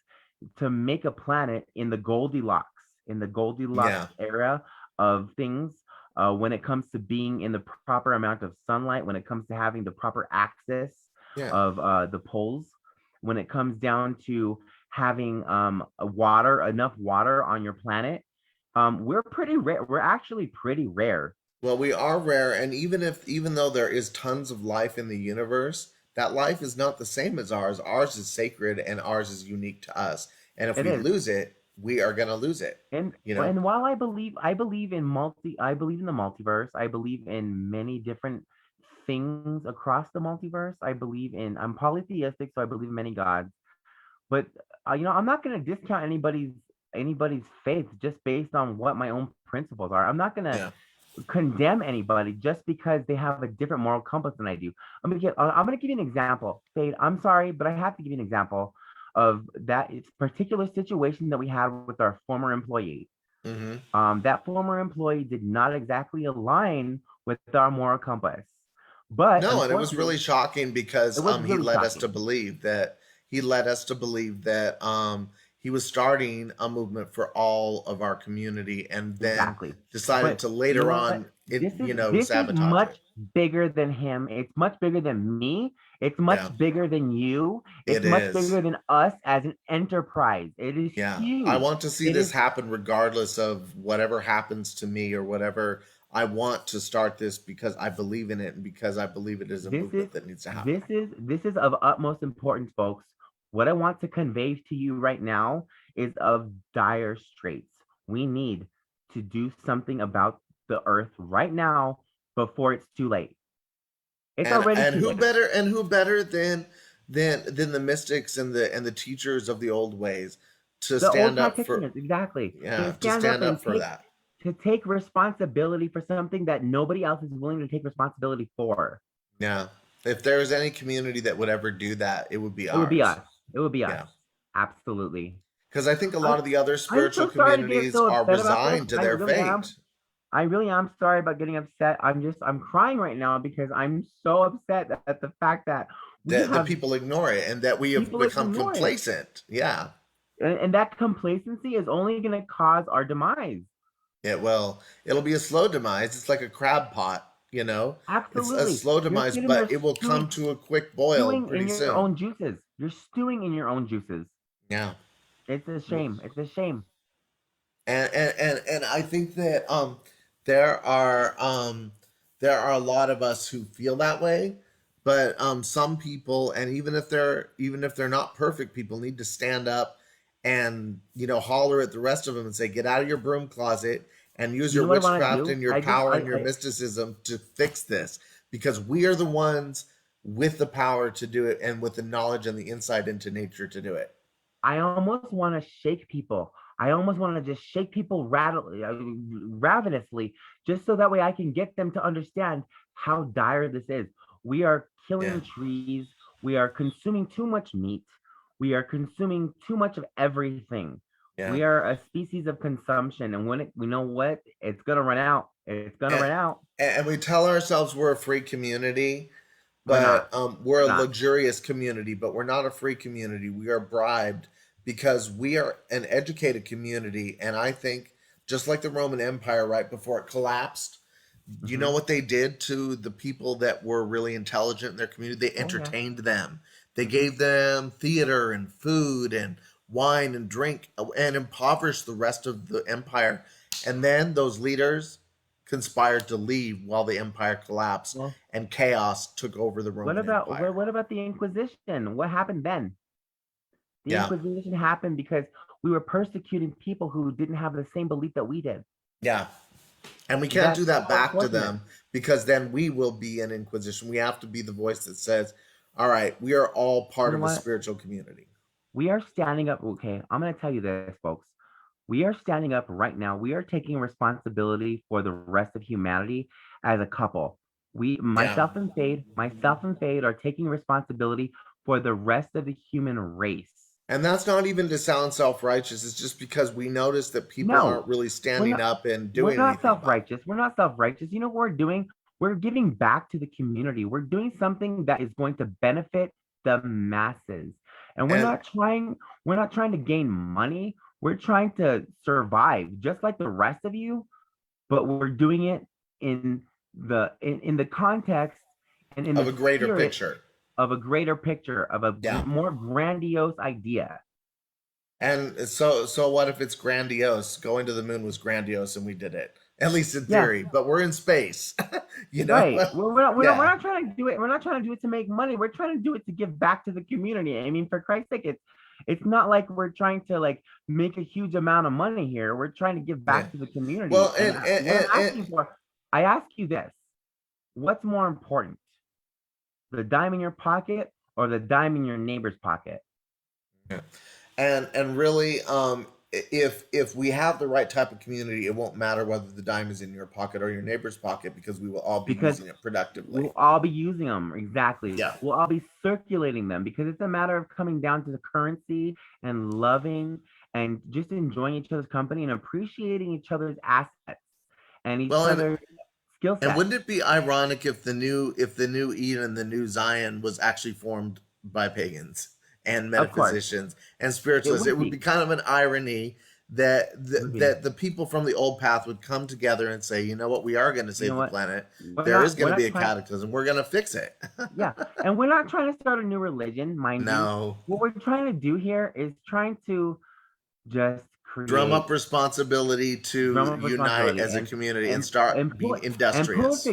to make a planet in the Goldilocks Yeah. era of things. When it comes to being in the proper amount of sunlight, when it comes to having the proper access Yeah. of the poles, when it comes down to having water, enough water on your planet, we're pretty rare. We're actually pretty rare. Well, we are rare, and even though there is tons of life in the universe, that life is not the same as ours. Ours is sacred and ours is unique to us. And if It we is. lose it, we are going to lose it, And you know? and while I believe in the multiverse. I believe in many different things across the multiverse. I'm polytheistic, so I believe in many gods. But I'm not going to discount anybody's faith just based on what my own principles are. I'm not going to Yeah. condemn anybody just because they have a different moral compass than I do. I'm gonna give you an example. Fade, I'm sorry, but I have to give you an example of that particular situation that we had with our former employee. Hmm. That former employee did not exactly align with our moral compass, but No, and it was really unfortunately, shocking it because was he really led us to shocking. believe that he was starting a movement for all of our community, and then Exactly. decided But to you know later what? on This is sabotage it. much bigger than him. It's much bigger than me. It's Yeah, much bigger than you. it It's much is. bigger than us as an enterprise. It is Yeah, I huge. want to see It this is happen regardless of whatever happens to me or whatever. I want to start this because I believe in it and because I believe it is a this is movement that needs to happen. this is of utmost importance, folks. What I want to convey to you right now is of dire straits. We need to do something about the earth right now before it's too late. It's already And too who late. better than the mystics and the teachers of the old ways to The old stand up for, practitioners, exactly. To yeah, to stand up stand and up for that. take responsibility for something that nobody else is willing to take responsibility for. Yeah. If there was any community that would ever do that, it would be It would be ours. us. It would be us. Yeah. Absolutely. Because I think a I'm lot of the other I'm spiritual so sorry to get communities so are upset about this. resigned to I their really am. fate. I really am sorry about getting upset. I'm crying right now because I'm so upset at the fact that we That the have people ignore it and that we have people become ignore it. complacent. Yeah. And that complacency is only going to cause our demise. It'll be a slow demise. It's like a crab pot. It's a Absolutely. slow You're demise, sitting there but it will come to a quick boil stewing pretty in your soon. own juices. You're stewing in your own juices. Yeah. It's a shame. It's a shame. And I think that there are um there are a lot of us who feel that way, but some people, and even if they're not perfect people, need to stand up and holler at the rest of them and say, get out of your broom closet and use You your know what I want to witchcraft do? and your power and your mysticism to fix this, because we are the ones with the power to do it and with the knowledge and the insight into nature to do it. I almost want to shake people. I almost want to just shake people ravenously, just so that way I can get them to understand how dire this is. We are Yeah. killing trees. We are consuming too much meat. We are consuming too much of everything. Yeah. We are a species of consumption, and we know what, it's gonna run out. It's gonna run out. And we tell ourselves we're a free community, We're not. but we're a Not. luxurious community, but we're not a free community. We are bribed because we are an educated community. And I think just like the Roman Empire right before it collapsed, you know Mhm. what they did to the people that were really intelligent in their community? They Oh yeah. entertained them. They Mhm. gave them theater and food and wine and drink and impoverished the rest of the empire. And then those leaders conspired to leave while the empire collapsed Well, and chaos took over the what Roman about Empire. what about the Inquisition? What happened then? The Yeah. Inquisition happened because we were persecuting people who didn't have the same belief that we did. Yeah. And we can't That's do that so back to unfortunate. them because then we will be an inquisition. We have to be the voice that says, all right, we are all You part know of a what? spiritual community. We are standing up. Okay, I'm going to tell you this, folks. We are standing up right now. We are taking responsibility for the rest of humanity as a couple. Yeah. Myself and Fade are taking responsibility for the rest of the human race. And that's not even to sound self righteous. It's just because we notice that people aren't No, really we're standing not. up and We're doing not anything about it. self-righteous. We're not self-righteous. You know what we're doing? We're giving back to the community. We're doing something that is going to benefit the masses. And And we're not trying to gain money. We're trying to survive just like the rest of you, but we're doing it in in the context and in of the a greater spirit picture. of a greater picture, of a Yeah. more grandiose idea. And so what if it's grandiose? Going to the moon was grandiose and we did it. At least in Yeah, theory, but we're in space. You know? right. We're Yeah. not trying to do it. We're not trying to do it to make money. We're trying to do it to give back to the community. I mean, for Christ's sake, it's not like we're trying to like make a huge amount of money here. We're trying to give Yeah. back to the community. Well, And what I'm asking for, I ask you this: what's more important, the dime in your pocket or the dime in your neighbor's pocket? yeah. And really, if we have the right type of community, it won't matter whether the dime is in your pocket or your neighbor's pocket because we will all be Because using it productively. we'll all be using them. Exactly. Yeah. We'll all be circulating them because it's a matter of coming down to the currency and loving and just enjoying each other's company and appreciating each other's assets and each Well, other's skill and sets. wouldn't it be ironic if the new Eden and the new Zion was actually formed by pagans and Of course, metaphysicians and it spiritualists? It would would be be. kind of an irony that It would be. that the people from the old path would come together and say, you know what, we are going to You know save the what? planet. There is We're going to be not a trying. cataclysm. We're going to fix it. Yeah, and we're not trying to start a new religion, mind you. No. What we're trying to do here is trying to just Drum create up responsibility drum to up unite responsibility as a community and start and being industrious.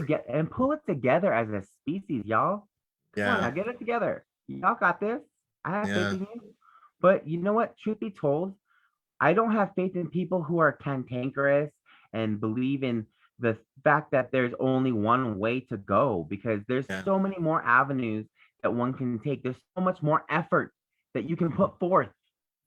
pull it together as a species, y'all. Come on Yeah. now, get it together. Y'all got this. I have faith Yeah. in you. But you know what? Truth be told, I don't have faith in people who are cantankerous and believe in the fact that there's only one way to go because there's Yeah. so many more avenues that one can take. There's so much more effort that you can put forth.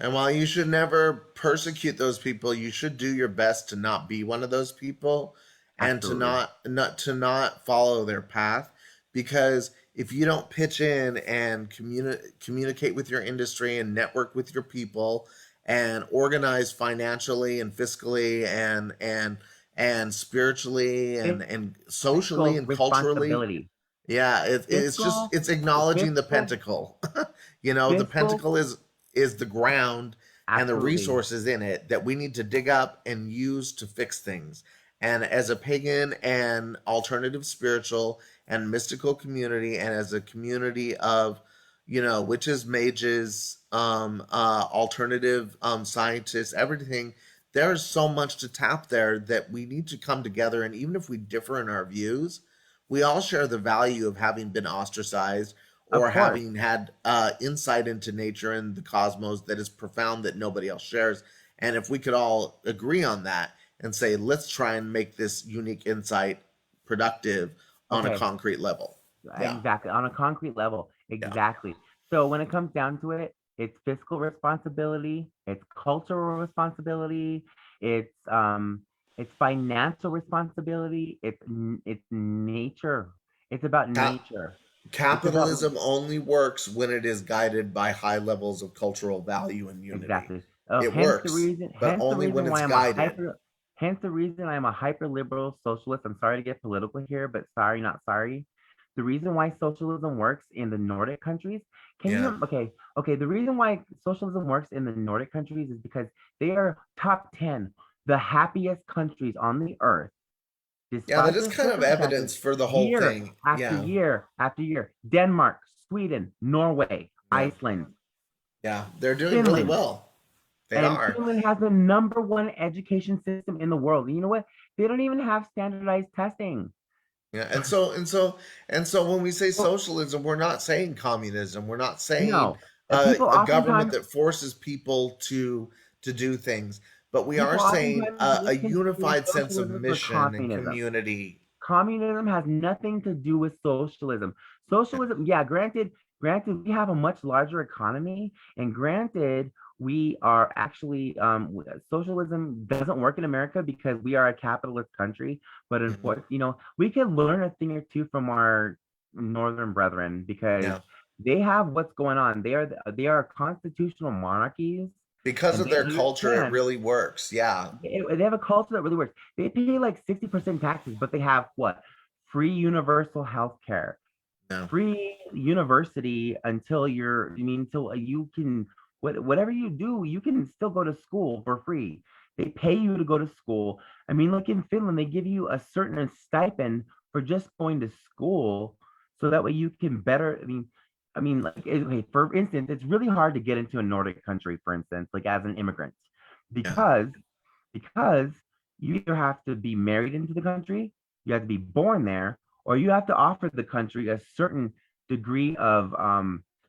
And while you should never persecute those people, you should do your best to not be one of those people and to Absolutely. not follow their path because if you don't pitch in and communicate with your industry and network with your people and organize financially and fiscally and spiritually and socially Fiscal and culturally, responsibility. yeah, it's just Fiscal, it's acknowledging the fiscal, pentacle. You know, the fiscal, pentacle is the ground and the absolutely. resources in it that we need to dig up and use to fix things. And as a pagan and alternative spiritual and mystical community, and as a community of, you know, witches, mages, alternative scientists, everything, there's so much to tap there that we need to come together. And even if we differ in our views, we all share the value of having been ostracized Of or course. having had insight into nature and the cosmos that is profound that nobody else shares. And if we could all agree on that and say, let's try and make this unique insight productive on a Okay. concrete level. Yeah. Exactly. On a concrete level. Yeah. Exactly. So when it comes down to it, it's fiscal responsibility, it's cultural responsibility, it's financial responsibility, it's nature. It's about Cap- nature. It's about Capitalism only works when it is guided by high levels of cultural value and unity. exactly. It works, but Hence the only when reason why it's I'm a guided. hence the reason I'm a hyper liberal socialist. I'm sorry to get political here, but sorry, not sorry. The reason why socialism works in the Nordic countries, Yeah. okay, the reason why socialism works in the Nordic countries is because they are top 10, the happiest countries on the earth, Yeah, that despite is their kind of circumstances, evidence for the whole year thing. after Yeah. year after year. Denmark, Sweden, Norway, Yeah. Iceland, Yeah. They're doing really Finland. well. They And are. Finland has the #1 education system in the world. And you know what? They don't even have standardized testing. Yeah. And so when we say Well, socialism, we're not saying communism. We're not saying no. People a government oftentimes that forces people to do things, but we are people saying oftentimes a misconstrue unified sense of socialism for mission and communism. community. Communism has nothing to do with socialism. Socialism, yeah, granted, we have a much larger economy, and granted, we are actually socialism doesn't work in America because we are a capitalist country. But Mhm. unfortunately, we can learn a thing or two from our northern brethren because Yeah. they have what's going on. They are constitutional monarchies, Because and of they their culture, it understand really works. Yeah. they have a culture that really works. They pay like 60% taxes, but they have what? Free universal health care, Yeah. free university until until you can, whatever you do, you can still go to school for free. They pay you to go to school. I mean, look in Finland, they give you a certain stipend for just going to school, so that way you can better. Like okay, for instance, it's really hard to get into a Nordic country, for instance, like as an immigrant, Yeah. because because you either have to be married into the country, you have to be born there, or you have to offer the country a certain degree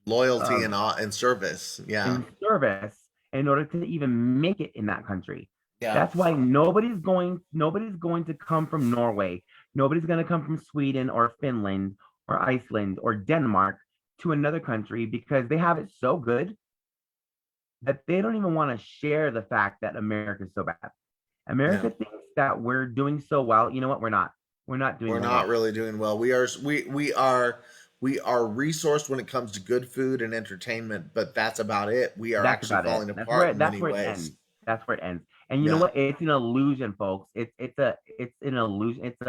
Loyalty of and service. Yeah. in service in order to even make it in that country. Yeah. That's why nobody's going to come from Norway. Nobody's going to come from Sweden or Finland or Iceland or Denmark to another country because they have it so good that they don't even want to share the fact that America is so bad. Yeah. America thinks that we're doing so well. You know what? We're not. We're not doing We're well. not really doing well. We are resourced when it comes to good food and entertainment, but that's about it. We are That's actually about it. falling That's apart where in that's many where it ways. ends. That's where it ends. And you know Yeah. what? It's an illusion, folks. It's an illusion. It's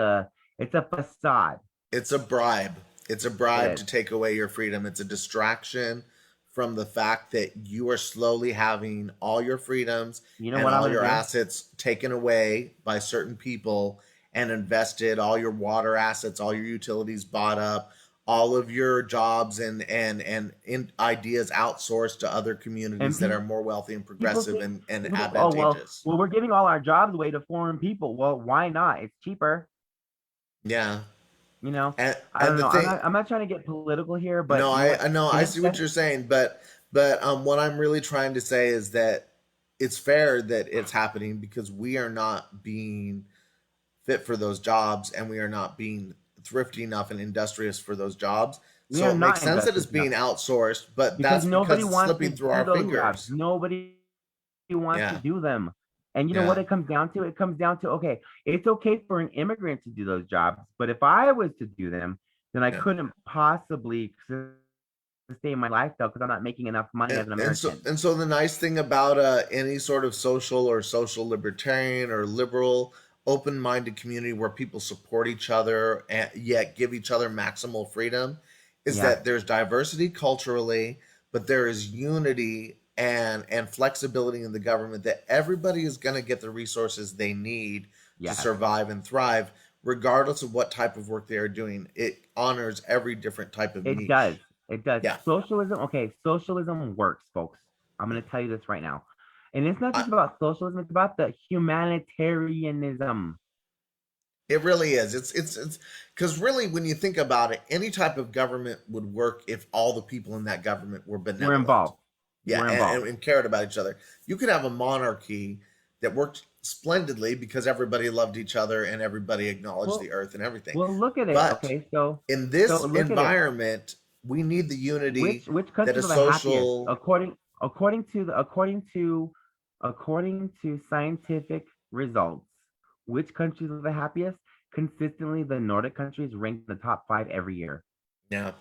a facade. It's a bribe. It's a It bribe is. to take away your freedom. It's a distraction from the fact that you are slowly having all your freedoms You know and what I'm all gonna your do? assets taken away by certain people and invested, all your water assets, all your utilities bought up, all of your jobs and ideas outsourced to other And communities that are more wealthy and people progressive think and people think, oh advantageous. we're giving all our jobs away to foreign people. Well, why not? It's cheaper. Yeah. You know. And I and don't the know. thing I'm not trying to get political here, No, but you know I what? I know In I a see what sense, you're saying, but what I'm really trying to say is that it's fair that it's happening because we are not being fit for those jobs and we are not being thrifty enough and industrious for those jobs. we So are it makes not sense that it's industrious enough being outsourced, but because that's nobody because it's wants to slipping through do our those jobs. fingers. Nobody wants to Yeah, do them. And you know what yeah, it comes down to? It comes down to, okay, it's okay for an immigrant to do those jobs, but if I was to do them, then I yeah. couldn't possibly sustain my lifestyle because I'm not making enough money and as an and so American. and so the nice thing about any sort of social or social libertarian or liberal open-minded community where people support each other and yet give each other maximal freedom is Yeah, that there's diversity culturally, but there is unity and flexibility in the government that everybody is going to get the resources they need to yes, survive and thrive regardless of what type of work they are doing. It honors every different type of it niche. does. It does. Yeah. Socialism, okay, socialism works, folks. I'm going to tell you this right now. And it's not I, just about socialism, it's about the humanitarianism. It really is. It's because really, when you think about it, any type of government would work if all the people in that government were We're benevolent. involved. Yeah, We're and involved. cared about each other. You could have a monarchy that worked splendidly because everybody loved each other and everybody acknowledged the Well, earth and everything. well, look at it. But Okay, so in so this look at it. environment, we need the unity Which that a countries are the happiest social. according to scientific results? Which countries are the happiest? Consistently, the Nordic countries rank in the top 5 every year. Yeah,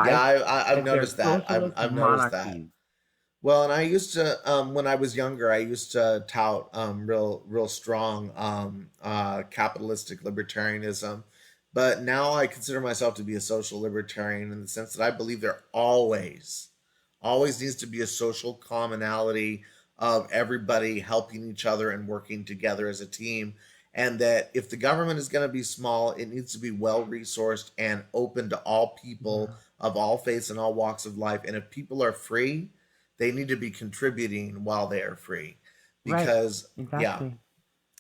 yeah, Why? I've Because they're noticed that. socialist I've noticed that. monarchies. Well, and I used to, when I was younger, I used to tout real strong capitalistic libertarianism. But now I consider myself to be a social libertarian in the sense that I believe there always needs to be a social commonality of everybody helping each other and working together as a team. And that if the government is going to be small, it needs to be well resourced and open to all people Yeah. of all faiths and all walks of life. And if people are free, they need to be contributing while they are free. Right. Because, yeah, Exactly.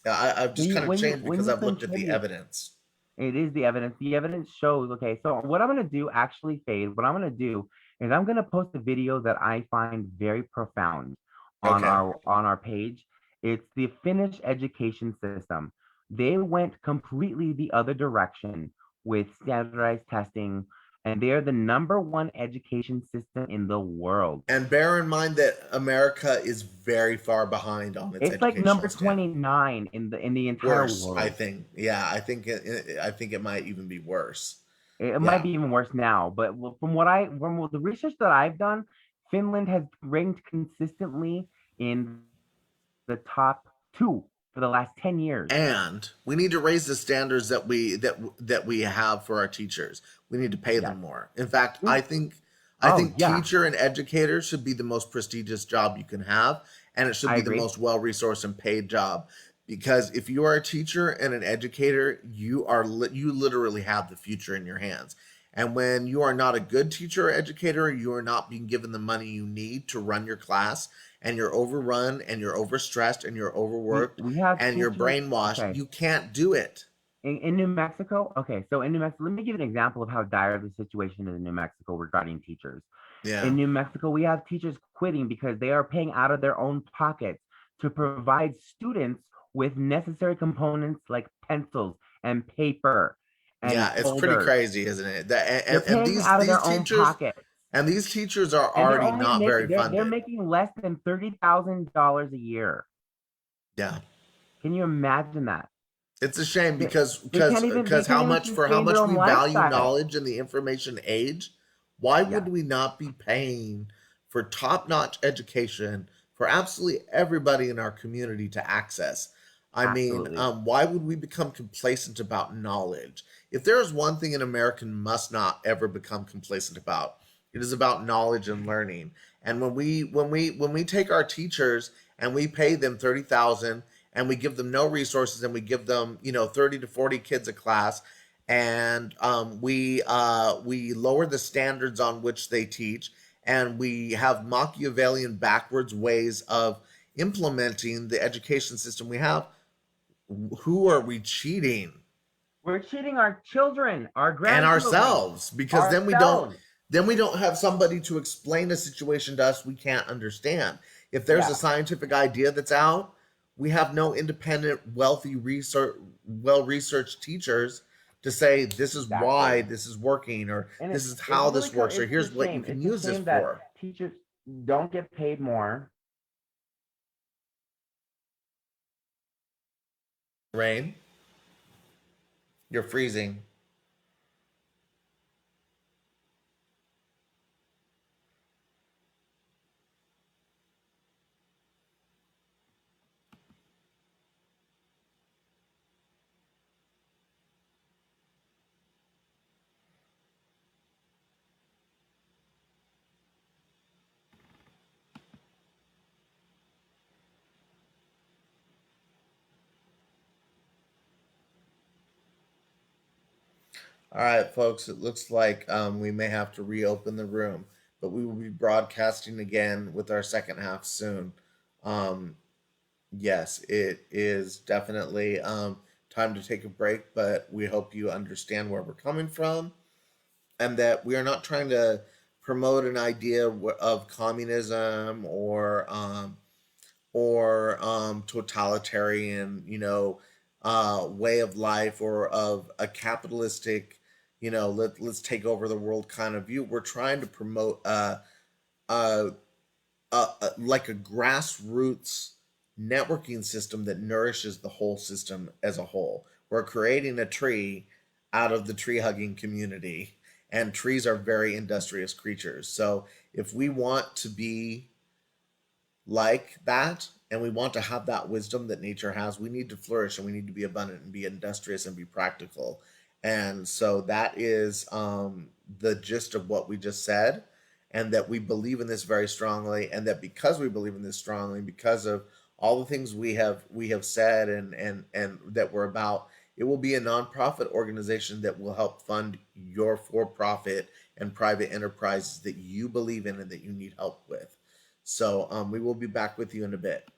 I've just kind of changed When because you I've looked at the contribute, evidence. it is the evidence. The evidence shows. Okay, so what I'm gonna do, actually, Fade, what I'm gonna do is I'm gonna post a video that I find very profound Okay. on our page. It's the Finnish education system. They went completely the other direction with standardized testing, and they're the number one education system in the world. And bear in mind that America is very far behind on its It's like educational number standing. 29 in the entire Worse, I world. think. Yeah, I think it might even be worse. It might Yeah. be even worse now, but from the research that I've done, Finland has ranked consistently in the top 2 for the last 10 years. And we need to raise the standards that we have for our teachers. We need to pay Yes. them more. In fact, Mm. I Oh, think yeah, teacher and educator should be the most prestigious job you can have, and it should I be the agree. most well-resourced and paid job. Because if you are a teacher and an educator, you literally have the future in your hands. And when you are not a good teacher or educator, you are not being given the money you need to run your class, and you're overrun and you're overstressed and you're overworked We have and you're teachers. brainwashed, Okay. you can't do it. In New Mexico, okay, so in New Mexico, let me give an example of how dire the situation is in New Mexico regarding teachers. Yeah. In New Mexico, we have teachers quitting because they are paying out of their own pockets to provide students with necessary components like pencils and paper and Yeah, it's pretty folders. crazy, isn't it? That They're and paying out of their own pockets, these teachers are and already not very they're funded. making less than $30,000 a year. Yeah. Can you imagine that? It's a shame They, they because can't how even much for how sustain their much own we value lifestyle. knowledge in the information age, why would Yeah, we not be paying for top-notch education for absolutely everybody in our community to access? I mean, absolutely. why would we become complacent about knowledge? If there is one thing an American must not ever become complacent about, it is about knowledge and learning. And when we take our teachers and we pay them 30,000 and we give them no resources and we give them 30 to 40 kids a class, and we lower the standards on which they teach, and we have Machiavellian backwards ways of implementing the education system we have. Who are we cheating? We're cheating our children, our And grandchildren, ourselves, because ourselves. then we don't have somebody to explain a situation to us we can't understand. If there's a Yeah, scientific idea that's out, we have no independent, wealthy research, well researched teachers to say this is why exactly. this is working, or And this is how this works, or it's a here's what you shame. can It's a use this shame that for. teachers don't get paid more. Rain, you're freezing. All right, folks, it looks like we may have to reopen the room, but we will be broadcasting again with our second half soon. Um, yes, it is definitely time to take a break, but we hope you understand where we're coming from and that we are not trying to promote an idea of communism or or totalitarian, way of life, or of a capitalistic, let's take over the world kind of view. We're trying to promote a, like a grassroots networking system that nourishes the whole system as a whole. We're creating a tree out of the tree hugging community, and trees are very industrious creatures. So if we want to be like that, and we want to have that wisdom that nature has, we need to flourish, and we need to be abundant and be industrious and be practical. And so that is the gist of what we just said, and that we believe in this very strongly, and that because we believe in this strongly, because of all the things we have said, and that we're about, it will be a nonprofit organization that will help fund your for-profit and private enterprises that you believe in and that you need help with. So we will be back with you in a bit.